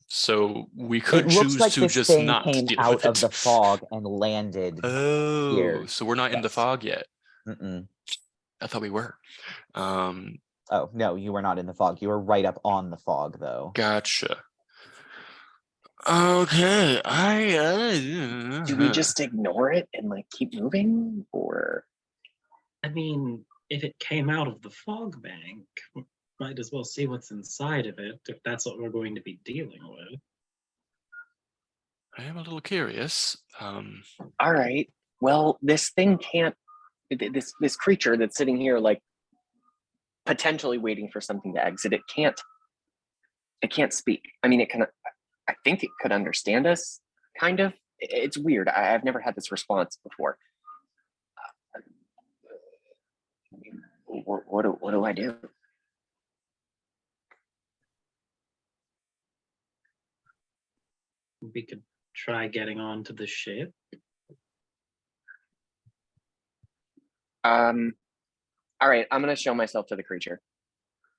Speaker 4: So we could
Speaker 1: It looks
Speaker 4: choose
Speaker 1: like
Speaker 4: to
Speaker 1: this
Speaker 4: just
Speaker 1: thing
Speaker 4: not
Speaker 1: came
Speaker 4: deal
Speaker 1: out
Speaker 4: with
Speaker 1: of the
Speaker 4: it.
Speaker 1: fog and landed
Speaker 4: Oh,
Speaker 1: here.
Speaker 4: so we're not in the
Speaker 1: Yes.
Speaker 4: fog yet.
Speaker 1: Mm-mm.
Speaker 4: I thought we were.
Speaker 1: Oh, no, you were not in the fog. You were right up on the fog, though.
Speaker 4: Gotcha. Okay,
Speaker 3: Do we just ignore it and like keep moving, or?
Speaker 5: I mean, if it came out of the fog bank, might as well see what's inside of it if that's what we're going to be dealing with.
Speaker 4: I am a little curious.
Speaker 3: All right. Well, this thing can't. This creature that's sitting here, like potentially waiting for something to exit. It can't. It can't speak. I mean, it can. I think it could understand us, kind of. It's weird. I've never had this response before. What do I do?
Speaker 5: We could try getting onto the ship.
Speaker 3: All right, I'm gonna show myself to the creature,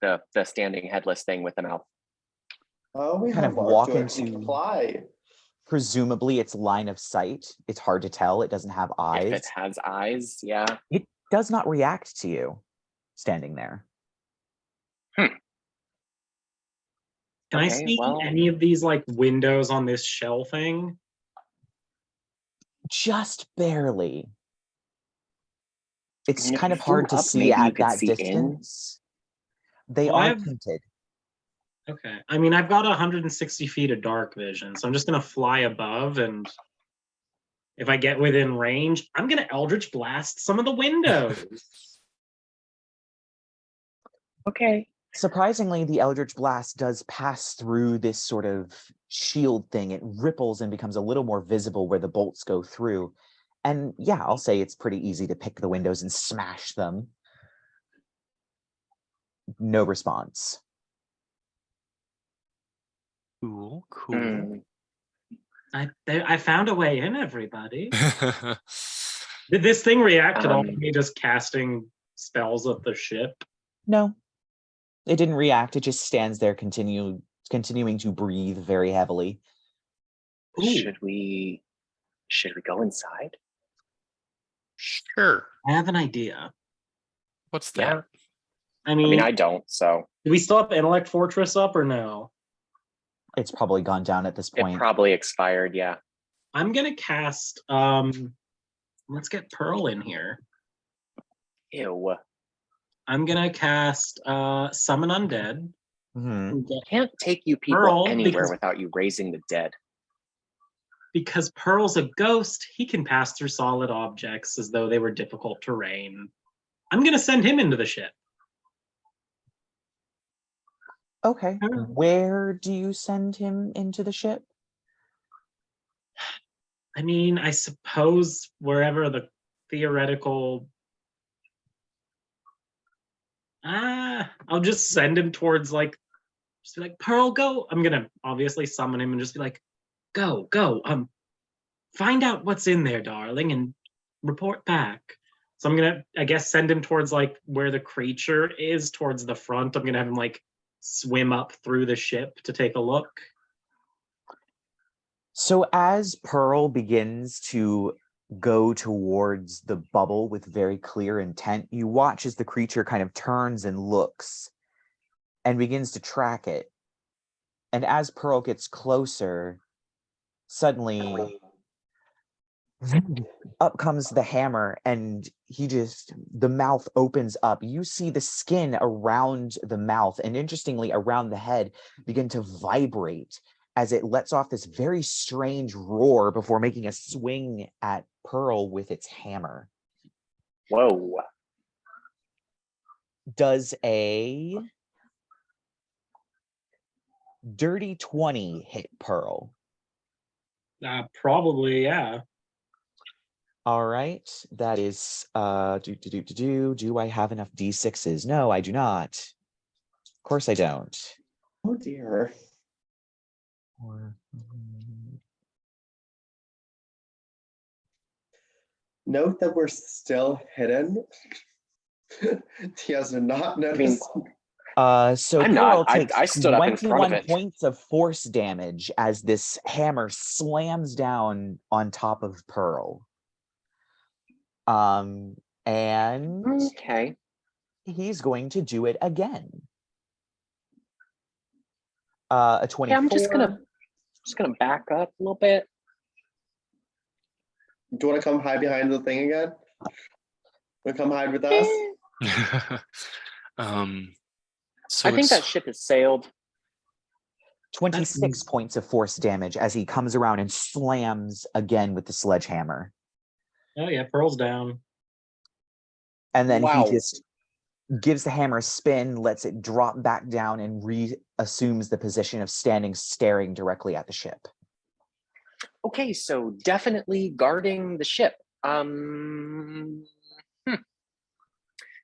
Speaker 3: the standing headless thing with the mouth.
Speaker 2: Oh, we
Speaker 1: Kind
Speaker 2: have
Speaker 1: of
Speaker 2: Lark
Speaker 1: walk
Speaker 2: to actually
Speaker 1: into-
Speaker 2: fly.
Speaker 1: Presumably it's line of sight. It's hard to tell. It doesn't have eyes.
Speaker 3: If it has eyes, yeah.
Speaker 1: It does not react to you standing there.
Speaker 5: Can I
Speaker 3: Okay,
Speaker 5: see
Speaker 3: well-
Speaker 5: any of these like windows on this shell thing?
Speaker 1: Just barely. It's
Speaker 3: I mean, if
Speaker 1: kind
Speaker 3: you
Speaker 1: of hard
Speaker 3: flew
Speaker 1: to
Speaker 3: up,
Speaker 1: see
Speaker 3: maybe you
Speaker 1: at
Speaker 3: could
Speaker 1: that
Speaker 3: see in.
Speaker 1: distance. They
Speaker 5: Well,
Speaker 1: are
Speaker 5: I've-
Speaker 1: tinted.
Speaker 5: Okay. I mean, I've got 160 feet of dark vision, so I'm just going to fly above, and if I get within range, I'm going to Eldritch Blast some of the windows.
Speaker 3: Okay.
Speaker 1: Surprisingly, the Eldritch Blast does pass through this sort of shield thing. It ripples and becomes a little more visible where the bolts go through. And yeah, I'll say it's pretty easy to pick the windows and smash them. No response.
Speaker 4: Cool.
Speaker 3: Hmm.
Speaker 5: I found a way in, everybody. Did this thing react at all to me just casting spells at the ship?
Speaker 1: No, it didn't react. It just stands there, continuing to breathe very heavily.
Speaker 5: Ooh.
Speaker 3: Should we go inside?
Speaker 4: Sure.
Speaker 5: I have an idea.
Speaker 4: What's
Speaker 3: Yeah.
Speaker 4: that?
Speaker 5: I
Speaker 3: I
Speaker 5: mean,
Speaker 3: mean, I don't. So
Speaker 5: do we still have Intellect Fortress up or no?
Speaker 1: It's probably gone down at this
Speaker 3: it
Speaker 1: point.
Speaker 3: probably expired. Yeah.
Speaker 5: I'm gonna cast. Let's get Pearl in here.
Speaker 3: Ew.
Speaker 5: I'm gonna cast Summon Undead.
Speaker 1: Mhm.
Speaker 3: Can't take you people
Speaker 5: Pearl,
Speaker 3: anywhere
Speaker 5: because-
Speaker 3: without you raising the dead.
Speaker 5: Because Pearl's a ghost, he can pass through solid objects as though they were difficult terrain. I'm gonna send him into the ship.
Speaker 1: Okay.
Speaker 5: Sure.
Speaker 1: Where do you send him into the ship?
Speaker 5: I mean, I suppose wherever the theoretical. I'll just send him towards just be like, Pearl, go. I'm gonna obviously summon him and just be like, go. Find out what's in there, darling, and report back. So I'm gonna, I guess, send him towards where the creature is, towards the front. I'm gonna have him swim up through the ship to take a look.
Speaker 1: So as Pearl begins to go towards the bubble with very clear intent, you watch as the creature kind of turns and looks and begins to track it. And as Pearl gets closer, suddenly up comes the hammer, and the mouth opens up. You see the skin around the mouth, and interestingly around the head, begin to vibrate as it lets off this very strange roar before making a swing at Pearl with its hammer.
Speaker 3: Whoa.
Speaker 1: Does a dirty 20 hit Pearl?
Speaker 5: Probably, yeah.
Speaker 1: All right, that is do I have enough d6s? No, I do not. Of course I don't.
Speaker 2: Oh dear. Note that we're still hidden. Tia's not noticed.
Speaker 1: So
Speaker 3: I'm
Speaker 1: Pearl
Speaker 3: not.
Speaker 1: takes
Speaker 3: I stood up in front of
Speaker 1: 21
Speaker 3: it.
Speaker 1: points of force damage as this hammer slams down on top of Pearl. And
Speaker 3: Okay.
Speaker 1: he's going to do it again. A 24.
Speaker 3: Yeah, I'm just gonna back up a little bit.
Speaker 2: Do you want to come hide behind the thing again? Want to come hide with us?
Speaker 4: So
Speaker 3: I think that ship has sailed.
Speaker 1: 26 points of force damage as he comes around and slams again with the sledgehammer.
Speaker 5: Oh yeah, Pearl's down.
Speaker 1: And then
Speaker 3: Wow.
Speaker 1: he just gives the hammer a spin, lets it drop back down, and reassumes the position of standing staring directly at the ship.
Speaker 3: Okay, so definitely guarding the ship.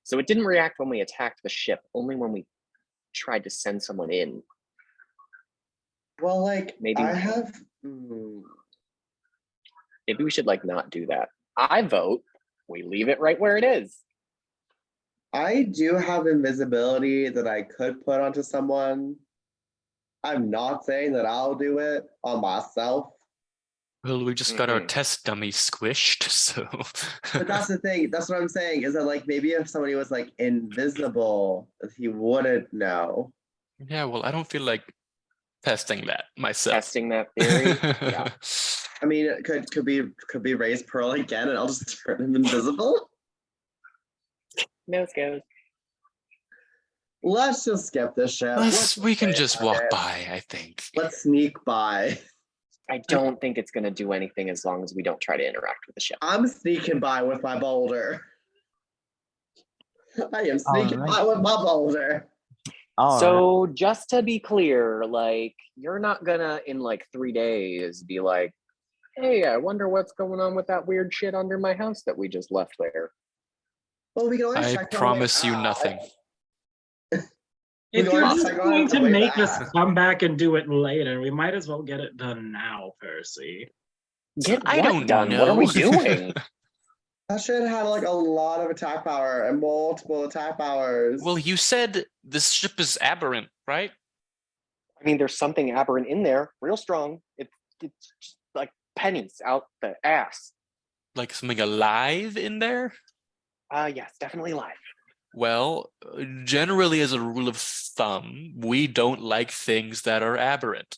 Speaker 3: So it didn't react when we attacked the ship, only when we tried to send someone in.
Speaker 2: Well, like,
Speaker 3: Maybe-
Speaker 2: I have.
Speaker 3: Maybe we should like not do that. I vote we leave it right where it is.
Speaker 2: I do have invisibility that I could put onto someone. I'm not saying that I'll do it on myself.
Speaker 4: Well, we just got our
Speaker 3: Mhm.
Speaker 4: test dummy squished, so.
Speaker 2: But that's the thing. That's what I'm saying. Is that like maybe if somebody was like invisible, he wouldn't know.
Speaker 4: Yeah, well, I don't feel like testing that myself.
Speaker 3: Testing that theory. Yeah.
Speaker 2: I mean, it could be raise Pearl again, and I'll just turn him invisible.
Speaker 3: Nose goes.
Speaker 2: Let's just skip this shit.
Speaker 4: We can
Speaker 2: play
Speaker 4: just
Speaker 2: about
Speaker 4: walk
Speaker 2: it.
Speaker 4: by, I think.
Speaker 2: Let's sneak by.
Speaker 3: I don't think it's gonna do anything as long as we don't try to interact with the ship.
Speaker 2: I'm sneaking by with my boulder. I am sneaking
Speaker 1: Alright.
Speaker 2: by with my boulder.
Speaker 1: All right.
Speaker 3: So just to be clear, like you're not gonna in like 3 days be like, hey, I wonder what's going on with that weird shit under my house that we just left there.
Speaker 2: Well, we can always
Speaker 4: I
Speaker 2: check on the way
Speaker 4: promise you
Speaker 2: out.
Speaker 4: nothing.
Speaker 5: If
Speaker 2: We
Speaker 5: you're
Speaker 2: already
Speaker 5: just
Speaker 2: check on it
Speaker 5: going
Speaker 2: the
Speaker 5: to
Speaker 2: way
Speaker 5: make
Speaker 2: back.
Speaker 5: us come back and do it later, we might as well get it done now, Percy.
Speaker 3: Get
Speaker 4: I
Speaker 3: what
Speaker 4: don't
Speaker 3: done? What are we
Speaker 4: know.
Speaker 3: doing?
Speaker 2: That shit had like a lot of attack power and multiple attack powers.
Speaker 4: Well, you said this ship is aberrant, right?
Speaker 3: I mean, there's something aberrant in there, real strong. It's just like pennies out the ass.
Speaker 4: Like something alive in there?
Speaker 3: Yes, definitely alive.
Speaker 4: Well, generally, as a rule of thumb, we don't like things that are aberrant.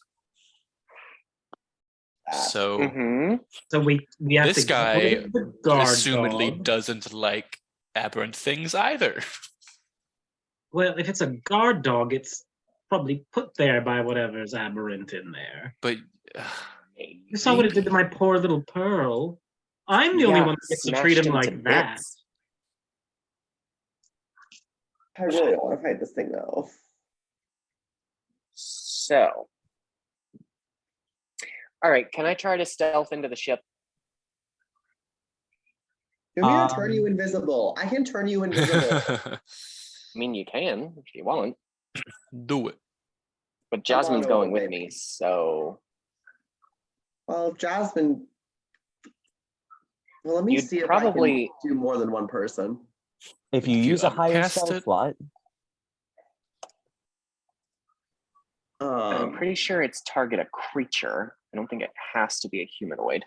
Speaker 4: So
Speaker 3: Mm-hmm.
Speaker 5: So we have
Speaker 4: this
Speaker 5: to
Speaker 4: guy
Speaker 5: get rid of the guard
Speaker 4: assumedly
Speaker 5: dog.
Speaker 4: doesn't like aberrant things either.
Speaker 5: Well, if it's a guard dog, it's probably put there by whatever's aberrant in there.
Speaker 4: But
Speaker 5: You saw what it did to my poor little Pearl. I'm the only one that gets to treat him like that.
Speaker 2: I really don't want to fight this thing though.
Speaker 3: So, all right, can I try to stealth into the ship?
Speaker 2: You're gonna turn you invisible. I can turn you invisible.
Speaker 3: I mean, you can if you want,
Speaker 4: do it.
Speaker 3: but Jasmine's
Speaker 2: on
Speaker 3: going
Speaker 2: over,
Speaker 3: with
Speaker 2: baby.
Speaker 3: me, so
Speaker 2: Well, Jasmine. Well, let me
Speaker 3: You'd
Speaker 2: see if
Speaker 3: probably-
Speaker 2: I can do more than one person.
Speaker 1: If you
Speaker 4: If you
Speaker 1: use a higher
Speaker 4: upcast
Speaker 1: spell
Speaker 4: it-
Speaker 1: slot,
Speaker 3: I'm pretty sure it's target a creature. I don't think it has to be a humanoid.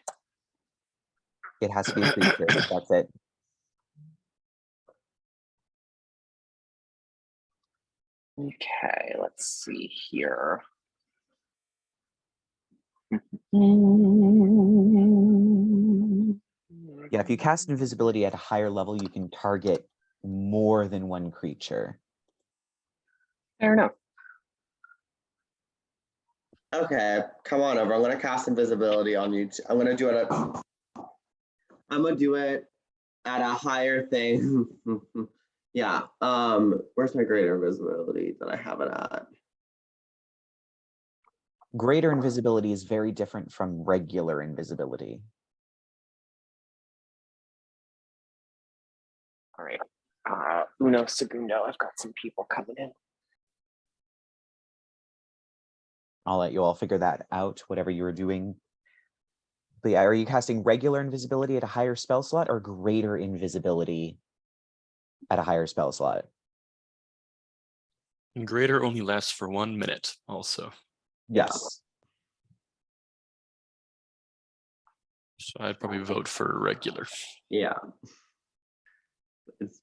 Speaker 1: it has to be a creature. That's it.
Speaker 3: Okay, let's see here.
Speaker 1: Yeah, if you cast invisibility at a higher level, you can target more than one creature.
Speaker 3: Fair enough.
Speaker 2: Okay, come on over. I'm gonna cast invisibility on you. I'm gonna do it. I'm gonna do it at a higher thing. Yeah. Where's my greater invisibility that I have it at?
Speaker 1: Greater invisibility is very different from regular invisibility.
Speaker 3: All right. Uno segundo. I've got some people coming in.
Speaker 1: I'll let you all figure that out, whatever you were doing. But yeah, are you casting regular invisibility at a higher spell slot or greater invisibility at a higher spell slot?
Speaker 4: And greater only lasts for 1 minute also.
Speaker 1: Yes.
Speaker 4: So I'd probably vote for regular.
Speaker 6: Yeah. It's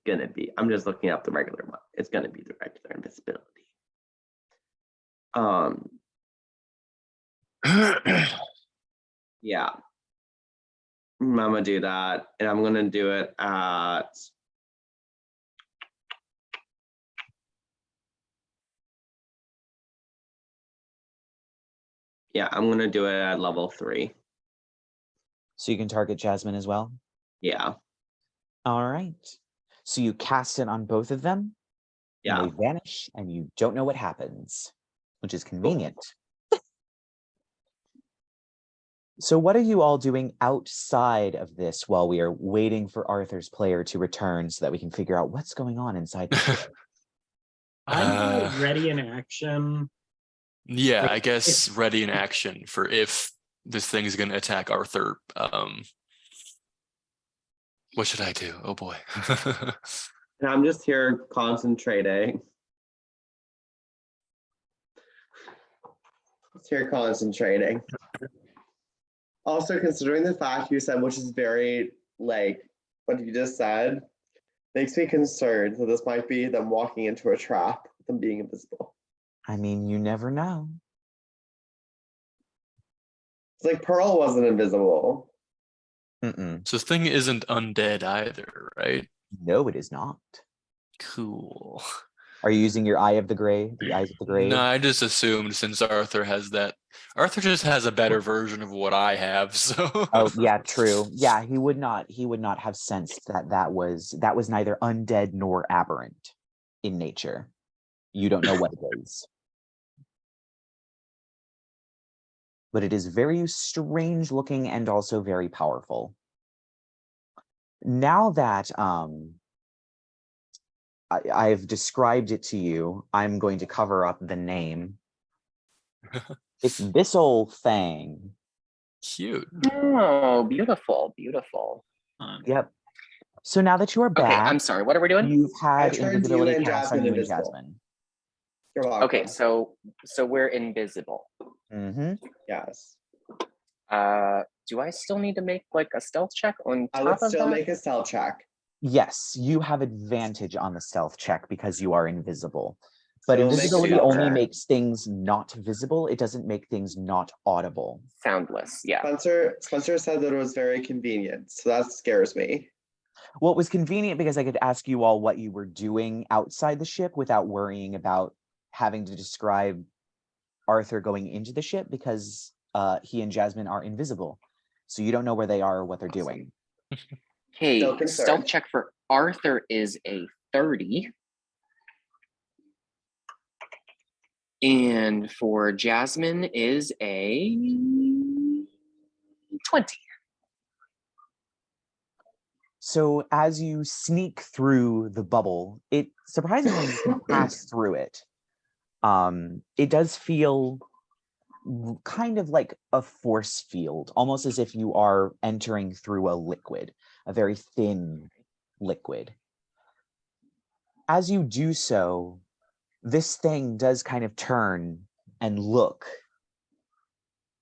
Speaker 6: gonna be. I'm just looking up the regular one. It's gonna be the regular invisibility. Yeah. I'm gonna do that, and I'm gonna do it at. Yeah, I'm gonna do it at level 3.
Speaker 1: So you can target Jasmine as well?
Speaker 6: Yeah.
Speaker 1: All right. So you cast it on both of them,
Speaker 6: Yeah.
Speaker 1: and they vanish, and you don't know what happens, which is convenient. So what are you all doing outside of this while we are waiting for Arthur's player to return so that we can figure out what's going on inside the ship?
Speaker 5: I'm like, ready in action.
Speaker 4: Yeah,
Speaker 5: Like,
Speaker 4: I guess ready in action for if this thing is going to attack Arthur. What should I do? Oh boy.
Speaker 6: And I'm just here concentrating. Also, considering the fact you said, which is very, like, what you just said, makes me concerned that this might be them walking into a trap, them being invisible.
Speaker 1: I mean, you never know.
Speaker 6: It's like Pearl wasn't invisible.
Speaker 1: Mm-mm.
Speaker 4: So this thing isn't undead either, right?
Speaker 1: No, it is not.
Speaker 4: Cool.
Speaker 1: Are you using your Eye of the Grey, the Eyes of the Grave?
Speaker 4: No, I just assumed since Arthur has that. Arthur just has a better version of what I have, so.
Speaker 1: Oh, yeah, true. Yeah, he would not have sensed that was neither undead nor aberrant in nature. You don't know what it is. But it is very strange looking and also very powerful. Now that I've described it to you, I'm going to cover up the name. It's this old thing.
Speaker 4: Cute.
Speaker 3: Oh, beautiful, beautiful.
Speaker 1: Yep. So now that you are back,
Speaker 3: Okay, I'm sorry. What are we doing?
Speaker 1: you've had
Speaker 2: I turned
Speaker 1: invisibility
Speaker 2: you and
Speaker 1: cast on
Speaker 2: Jasmine
Speaker 1: you and
Speaker 2: invisible.
Speaker 1: Jasmine.
Speaker 2: You're welcome.
Speaker 3: Okay, so we're invisible.
Speaker 1: Mm-hmm.
Speaker 2: Yes.
Speaker 3: Do I still need to make like a stealth check on
Speaker 2: I
Speaker 3: top
Speaker 2: would
Speaker 3: of
Speaker 2: still
Speaker 3: that?
Speaker 2: make a stealth check.
Speaker 1: Yes, you have advantage on the stealth check because you are invisible. But
Speaker 2: So make a
Speaker 1: invisibility
Speaker 2: stealth
Speaker 1: only
Speaker 2: check.
Speaker 1: makes things not visible. It doesn't make things not audible.
Speaker 3: Soundless, yeah.
Speaker 2: Spencer said that it was very convenient, so that scares me.
Speaker 1: Well, it was convenient because I could ask you all what you were doing outside the ship without worrying about having to describe Arthur going into the ship because he and Jasmine are invisible. So you don't know where they are or what they're doing.
Speaker 3: Okay,
Speaker 2: Still concerned.
Speaker 3: stealth check for Arthur is a 30. And for Jasmine is a 20.
Speaker 1: So as you sneak through the bubble, it surprisingly you can pass through it. It does feel kind of like a force field, almost as if you are entering through a liquid, a very thin liquid. As you do so, this thing does kind of turn and look,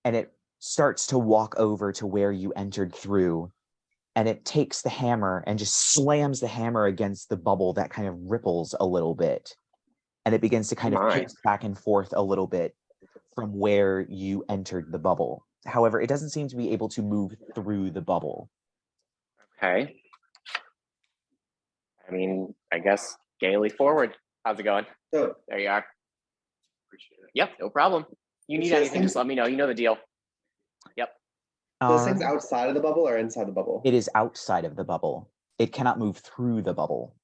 Speaker 1: and it starts to walk over to where you entered through, and it takes the hammer and just slams the hammer against the bubble that kind of ripples a little bit, and it begins to kind of pace back and forth a little bit from where you entered the bubble. However, it doesn't seem to be able to move through the bubble.
Speaker 3: Okay. I mean, I guess gaily forward. How's it going?
Speaker 2: So
Speaker 3: There you are. Yep, no problem. You need
Speaker 2: Appreciate
Speaker 3: anything,
Speaker 2: it.
Speaker 3: just let me know. You know the deal. Yep.
Speaker 2: this thing's outside of the bubble or inside the bubble?
Speaker 1: It is outside of the bubble. It cannot move through the bubble.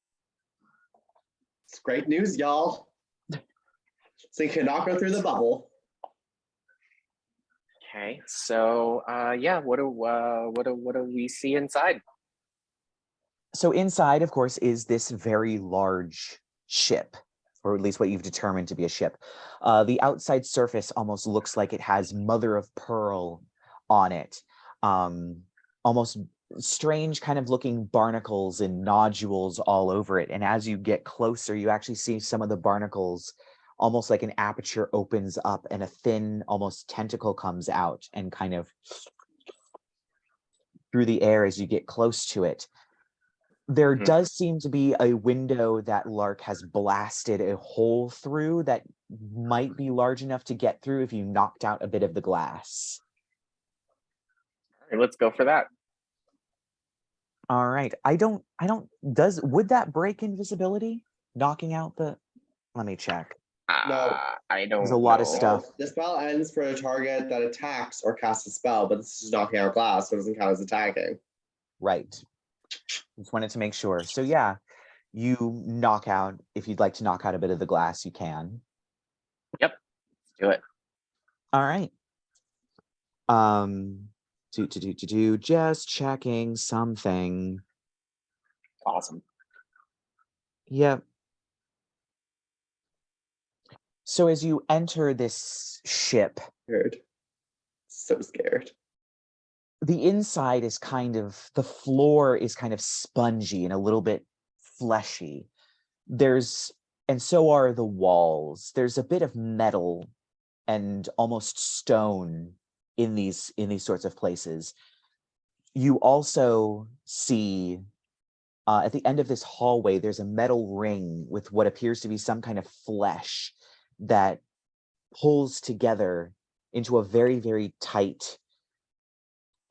Speaker 2: It's great news, y'all. So you cannot go through the bubble.
Speaker 3: Okay, so yeah, what do we see inside?
Speaker 1: So inside, of course, is this very large ship, or at least what you've determined to be a ship. The outside surface almost looks like it has mother of pearl on it. Almost strange kind of looking barnacles and nodules all over it. And as you get closer, you actually see some of the barnacles, almost like an aperture opens up and a thin, almost tentacle comes out and kind of through the air as you get close to it. There does seem to be a window that Lark has blasted a hole through that might be large enough to get through if you knocked out a bit of the glass.
Speaker 3: All right, let's go for that.
Speaker 1: All right. Would that break invisibility? Knocking out the, let me check.
Speaker 2: No.
Speaker 3: I don't
Speaker 1: There's a lot of
Speaker 3: know.
Speaker 1: stuff.
Speaker 2: The spell ends for a target that attacks or casts a spell, but this is knocking out glass, so it doesn't count as attacking.
Speaker 1: Right. Just wanted to make sure. So yeah, you knock out, if you'd like to knock out a bit of the glass, you can.
Speaker 3: Yep. Let's do it.
Speaker 1: All right. Just checking something.
Speaker 3: Awesome.
Speaker 1: Yep. So as you enter this ship,
Speaker 2: Scared. So scared.
Speaker 1: the inside is the floor is kind of spongy and a little bit fleshy. And so are the walls. There's a bit of metal and almost stone in these sorts of places. You also see at the end of this hallway, there's a metal ring with what appears to be some kind of flesh that pulls together into a very, very tight,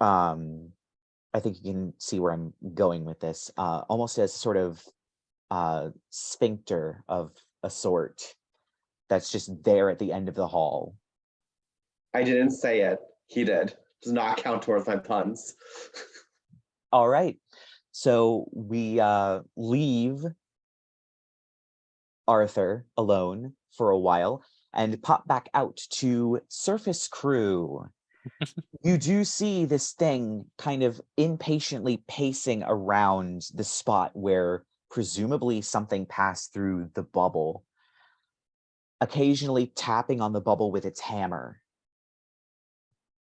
Speaker 1: I think you can see where I'm going with this, almost as sort of sphincter of a sort that's just there at the end of the hall.
Speaker 2: I didn't say it. He did. Does not count towards my puns.
Speaker 1: All right. So we leave Arthur alone for a while and pop back out to surface crew. You do see this thing kind of impatiently pacing around the spot where presumably something passed through the bubble, occasionally tapping on the bubble with its hammer.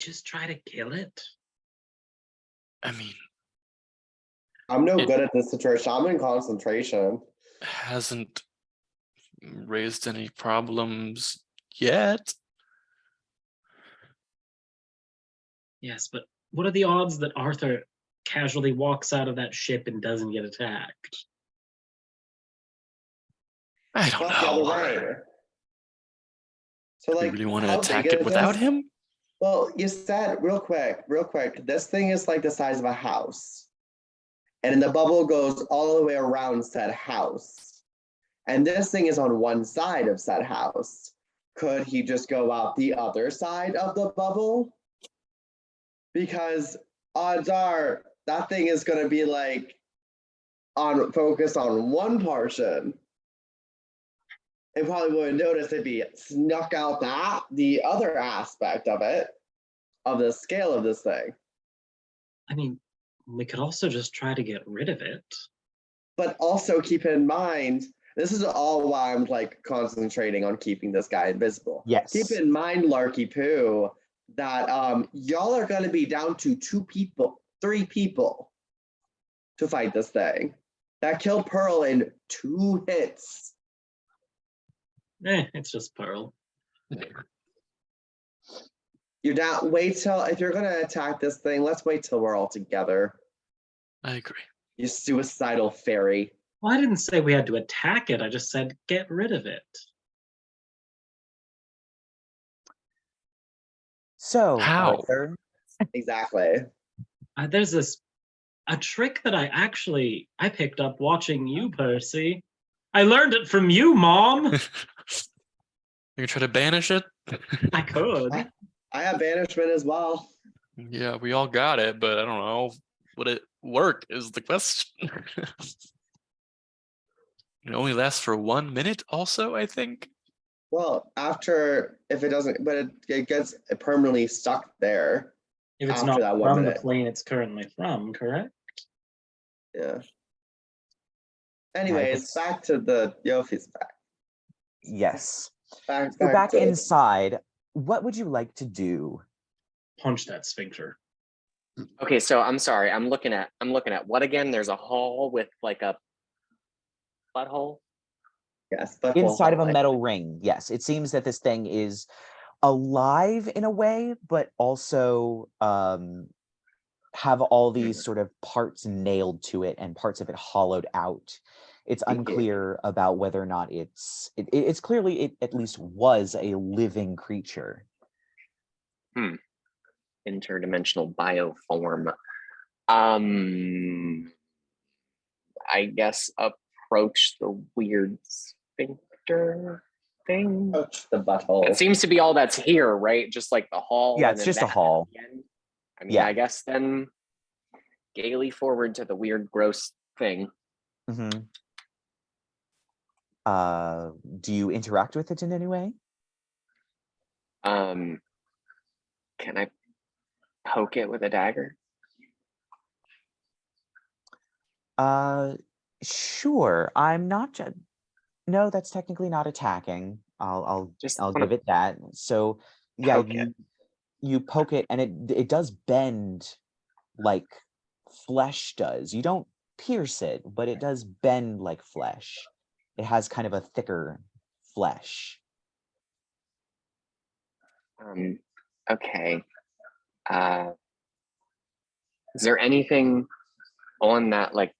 Speaker 5: Just try to kill it.
Speaker 4: I mean,
Speaker 2: I'm no good at this situation. I'm in concentration.
Speaker 4: hasn't raised any problems yet.
Speaker 5: Yes, but what are the odds that Arthur casually walks out of that ship and doesn't get attacked?
Speaker 4: I don't
Speaker 2: What's the other
Speaker 4: know.
Speaker 2: way? So,
Speaker 4: Do we
Speaker 2: like,
Speaker 4: really want to
Speaker 2: how
Speaker 4: attack
Speaker 2: big
Speaker 4: it
Speaker 2: is
Speaker 4: without
Speaker 2: this?
Speaker 4: him?
Speaker 2: Well, you said real quick, this thing is like the size of a house. And then the bubble goes all the way around said house. And this thing is on one side of said house. Could he just go out the other side of the bubble? Because odds are that thing is going to be like focused on one portion. And probably wouldn't notice if he snuck out the other aspect of it, of the scale of this thing.
Speaker 5: I mean, we could also just try to get rid of it.
Speaker 2: But also keep in mind, this is all why I'm like concentrating on keeping this guy invisible.
Speaker 1: Yes.
Speaker 2: Keep in mind, Larky Poo, that y'all are going to be down to 3 people to fight this thing. That killed Pearl in 2 hits.
Speaker 5: It's just Pearl.
Speaker 2: You're down. Wait till, if you're going to attack this thing, let's wait till we're all together.
Speaker 4: I agree.
Speaker 2: You suicidal fairy.
Speaker 5: Well, I didn't say we had to attack it. I just said get rid of it.
Speaker 1: So,
Speaker 4: How?
Speaker 1: Arthur,
Speaker 2: Exactly.
Speaker 5: There's a trick that I picked up watching you, Percy. I learned it from you, Mom.
Speaker 4: You try to banish it?
Speaker 5: I could.
Speaker 2: I have banishment as well.
Speaker 4: Yeah, we all got it, but I don't know. Would it work is the question. It only lasts for 1 minute also, I think.
Speaker 2: Well, if it doesn't, but it gets permanently stuck there.
Speaker 5: If it's
Speaker 2: After
Speaker 5: not
Speaker 2: that 1
Speaker 5: from
Speaker 2: minute.
Speaker 5: the plane it's currently from, correct?
Speaker 2: Yeah. Anyways, back to the Yofi's back.
Speaker 1: yes.
Speaker 2: Back
Speaker 1: So back
Speaker 2: to
Speaker 1: inside, what would you like to do?
Speaker 5: punch that sphincter.
Speaker 3: Okay, so I'm sorry. I'm looking at what again? There's a hall with like a butthole.
Speaker 2: Yes, but
Speaker 1: Inside of a metal ring. Yes, it seems that this thing is alive in a way, but also have all these sort of parts nailed to it and parts of it hollowed out. It's unclear about whether or not it's clearly it at least was a living creature.
Speaker 3: Interdimensional bioform. I guess approach the weird sphincter thing.
Speaker 2: Approach the butthole.
Speaker 3: It seems to be all that's here, right? Just like the hall.
Speaker 1: Yeah,
Speaker 3: and
Speaker 1: it's
Speaker 3: then
Speaker 1: just a
Speaker 3: that
Speaker 1: hall.
Speaker 3: at the end. I mean,
Speaker 1: Yeah.
Speaker 3: I guess then gaily forward to the weird, gross thing.
Speaker 1: Mm-hmm. Do you interact with it in any way?
Speaker 3: Can I poke it with a dagger?
Speaker 1: Sure. I'm not. No, that's technically not attacking. I'll give it that. So yeah, you poke it, and it does bend like flesh does. You don't pierce it, but it does bend like flesh. It has kind of a thicker flesh.
Speaker 3: Okay. Is there anything on that like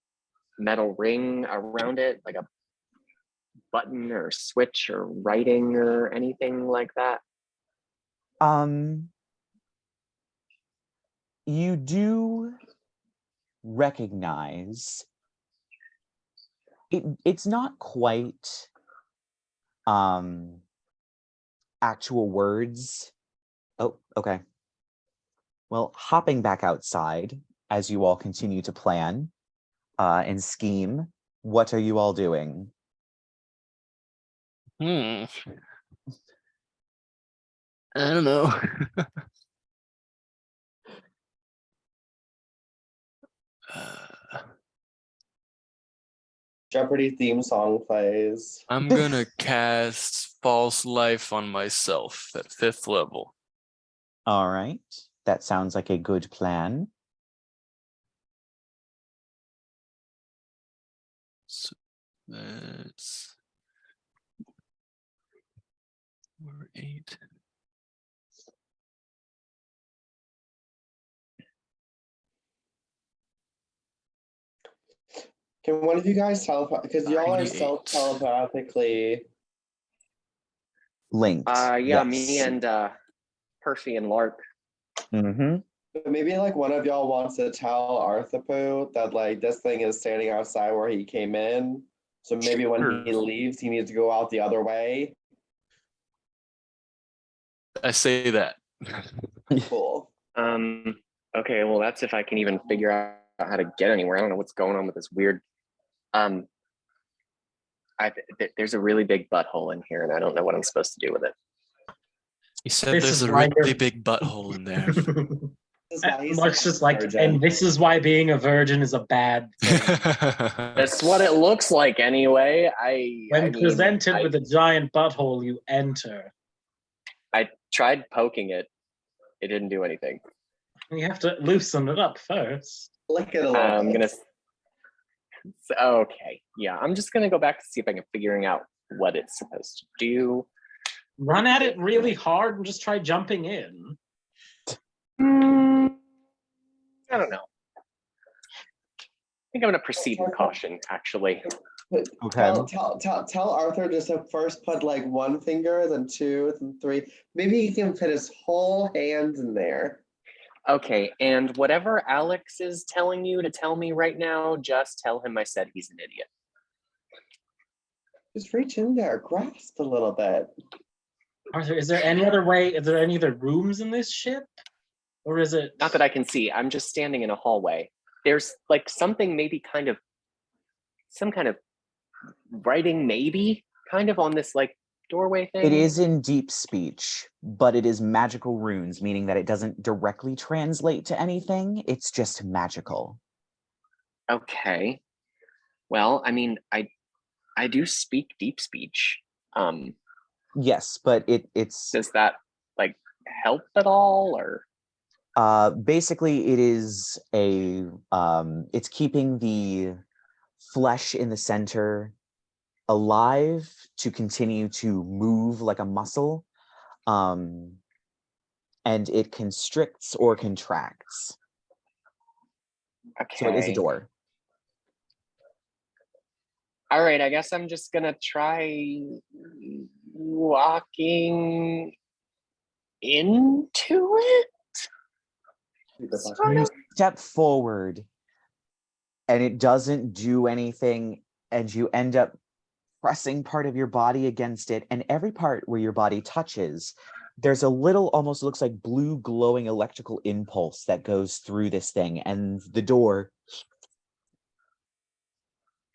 Speaker 3: metal ring around it, like a button or switch or writing or anything like that?
Speaker 1: You do recognize it's not quite actual words. Oh, okay. Well, hopping back outside as you all continue to plan and scheme, what are you all doing?
Speaker 4: I don't know.
Speaker 2: Jeopardy theme song plays.
Speaker 4: I'm gonna cast False Life on myself at 5th level.
Speaker 1: All right. That sounds like a good plan.
Speaker 4: So that's 4, 8.
Speaker 2: Can one of you guys teleport? Because y'all are
Speaker 4: 28.
Speaker 2: so telepathically
Speaker 1: Linked.
Speaker 3: Yeah,
Speaker 1: yes.
Speaker 3: me and Percy and Lark.
Speaker 1: Mm-hmm.
Speaker 2: Maybe like one of y'all wants to tell Arthapoo that like this thing is standing outside where he came in. So maybe when he leaves, he needs to go out the other way.
Speaker 4: I say that.
Speaker 2: Cool.
Speaker 3: Okay, well that's if I can even figure out how to get anywhere. I don't know what's going on with this weird. There's a really big butthole in here, and I don't know what I'm supposed to do with it.
Speaker 4: He said there's a really big butthole in there.
Speaker 5: Mark's just like, and this is why being a virgin is a bad thing.
Speaker 3: That's what it looks like anyway.
Speaker 5: When presented with a giant butthole, you enter.
Speaker 3: I tried poking it. It didn't do anything.
Speaker 5: You have to loosen it up first.
Speaker 2: Lick it a little
Speaker 3: I'm
Speaker 2: bit.
Speaker 3: Okay, yeah. I'm just gonna go back to see if I can figuring out what it's supposed to do.
Speaker 5: Run at it really hard and just try jumping in.
Speaker 3: I don't know. I think I'm gonna proceed with caution, actually.
Speaker 1: Okay.
Speaker 2: Tell Arthur just to first put like one finger, then two, then three. Maybe he can fit his whole hand in there.
Speaker 3: Okay, and whatever Alex is telling you to tell me right now, just tell him I said he's an idiot.
Speaker 2: Just reach in there, grasp a little bit.
Speaker 5: Arthur, is there any other way? Is there any other rooms in this ship? Or is it?
Speaker 3: Not that I can see. I'm just standing in a hallway. There's like something maybe kind of, some kind of writing maybe kind of on this like doorway thing.
Speaker 1: It is in deep speech, but it is magical runes, meaning that it doesn't directly translate to anything. It's just magical.
Speaker 3: Okay. Well, I mean, I do speak deep speech.
Speaker 1: Yes, but it's
Speaker 3: Does that like help at all, or?
Speaker 1: Basically, it is it's keeping the flesh in the center alive to continue to move like a muscle. And it constricts or contracts.
Speaker 3: Okay.
Speaker 1: So it is a door.
Speaker 3: All right, I guess I'm just gonna try walking into it.
Speaker 1: You step forward and it doesn't do anything, and you end up pressing part of your body against it, and every part where your body touches, there's a little, almost looks like blue glowing electrical impulse that goes through this thing, and the door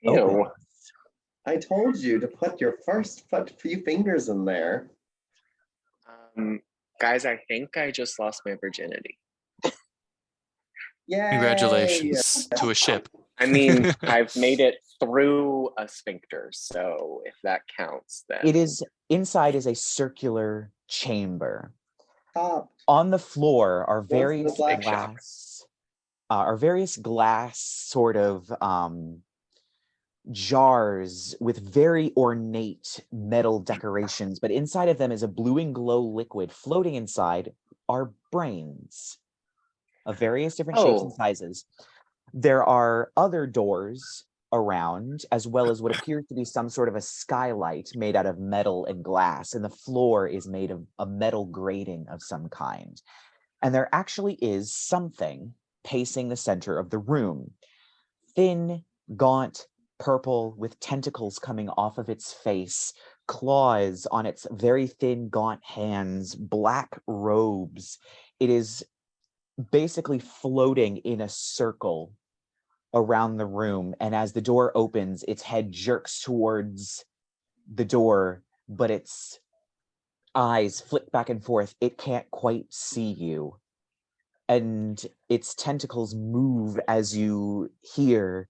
Speaker 1: opens.
Speaker 6: I told you to put your first few fingers in there.
Speaker 3: Guys, I think I just lost my virginity.
Speaker 6: Yay!
Speaker 4: Congratulations to a ship.
Speaker 3: I mean, I've made it through a sphincter, so if that counts, then
Speaker 1: It is, inside is a circular chamber.
Speaker 6: Stop.
Speaker 1: On the floor are various
Speaker 6: black
Speaker 1: glass sort of jars with very ornate metal decorations, but inside of them is a blue and glow liquid. Floating inside are brains of various different shapes and sizes. There are other doors around, as well as what appears to be some sort of a skylight made out of metal and glass, and the floor is made of a metal grating of some kind. And there actually is something pacing the center of the room. Thin, gaunt, purple, with tentacles coming off of its face, claws on its very thin, gaunt hands, black robes. It is basically floating in a circle around the room, and as the door opens, its head jerks towards the door, but its eyes flick back and forth. It can't quite see you, and its tentacles move as you hear,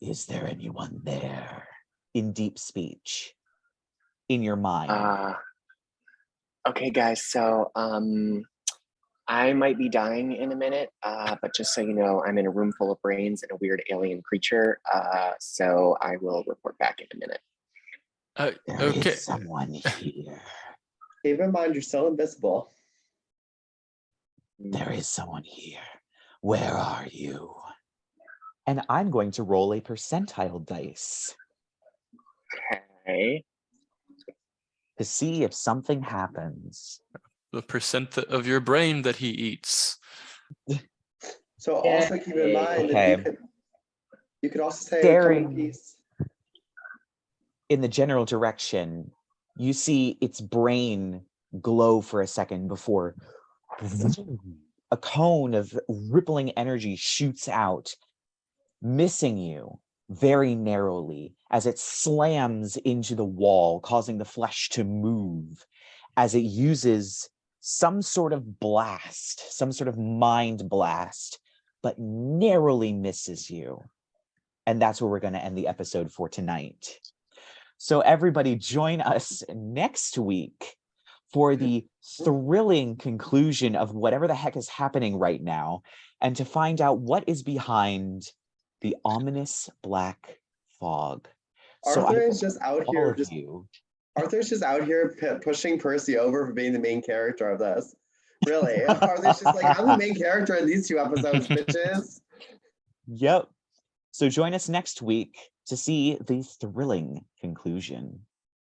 Speaker 1: "Is there anyone there?" in deep speech in your mind.
Speaker 3: Okay, guys, so I might be dying in a minute, but just so you know, I'm in a room full of brains and a weird alien creature, so I will report back in a minute.
Speaker 1: There is someone here.
Speaker 6: Keep in mind, you're still invisible.
Speaker 1: There is someone here. Where are you? And I'm going to roll a percentile dice
Speaker 3: Okay.
Speaker 1: to see if something happens.
Speaker 4: The percent of your brain that he eats.
Speaker 6: So also keep in mind that you could also say come in peace.
Speaker 1: In the general direction, you see its brain glow for a second before a cone of rippling energy shoots out, missing you very narrowly as it slams into the wall, causing the flesh to move as it uses some sort of blast, some sort of mind blast, but narrowly misses you. And that's where we're going to end the episode for tonight. So everybody join us next week for the thrilling conclusion of whatever the heck is happening right now, and to find out what is behind the ominous black fog.
Speaker 6: Arthur is just out here, Arthur's just out here pushing Percy over for being the main character of this. Really, Arthur's just like, I'm the main character in these 2 episodes, bitches.
Speaker 1: Yep. So join us next week to see the thrilling conclusion.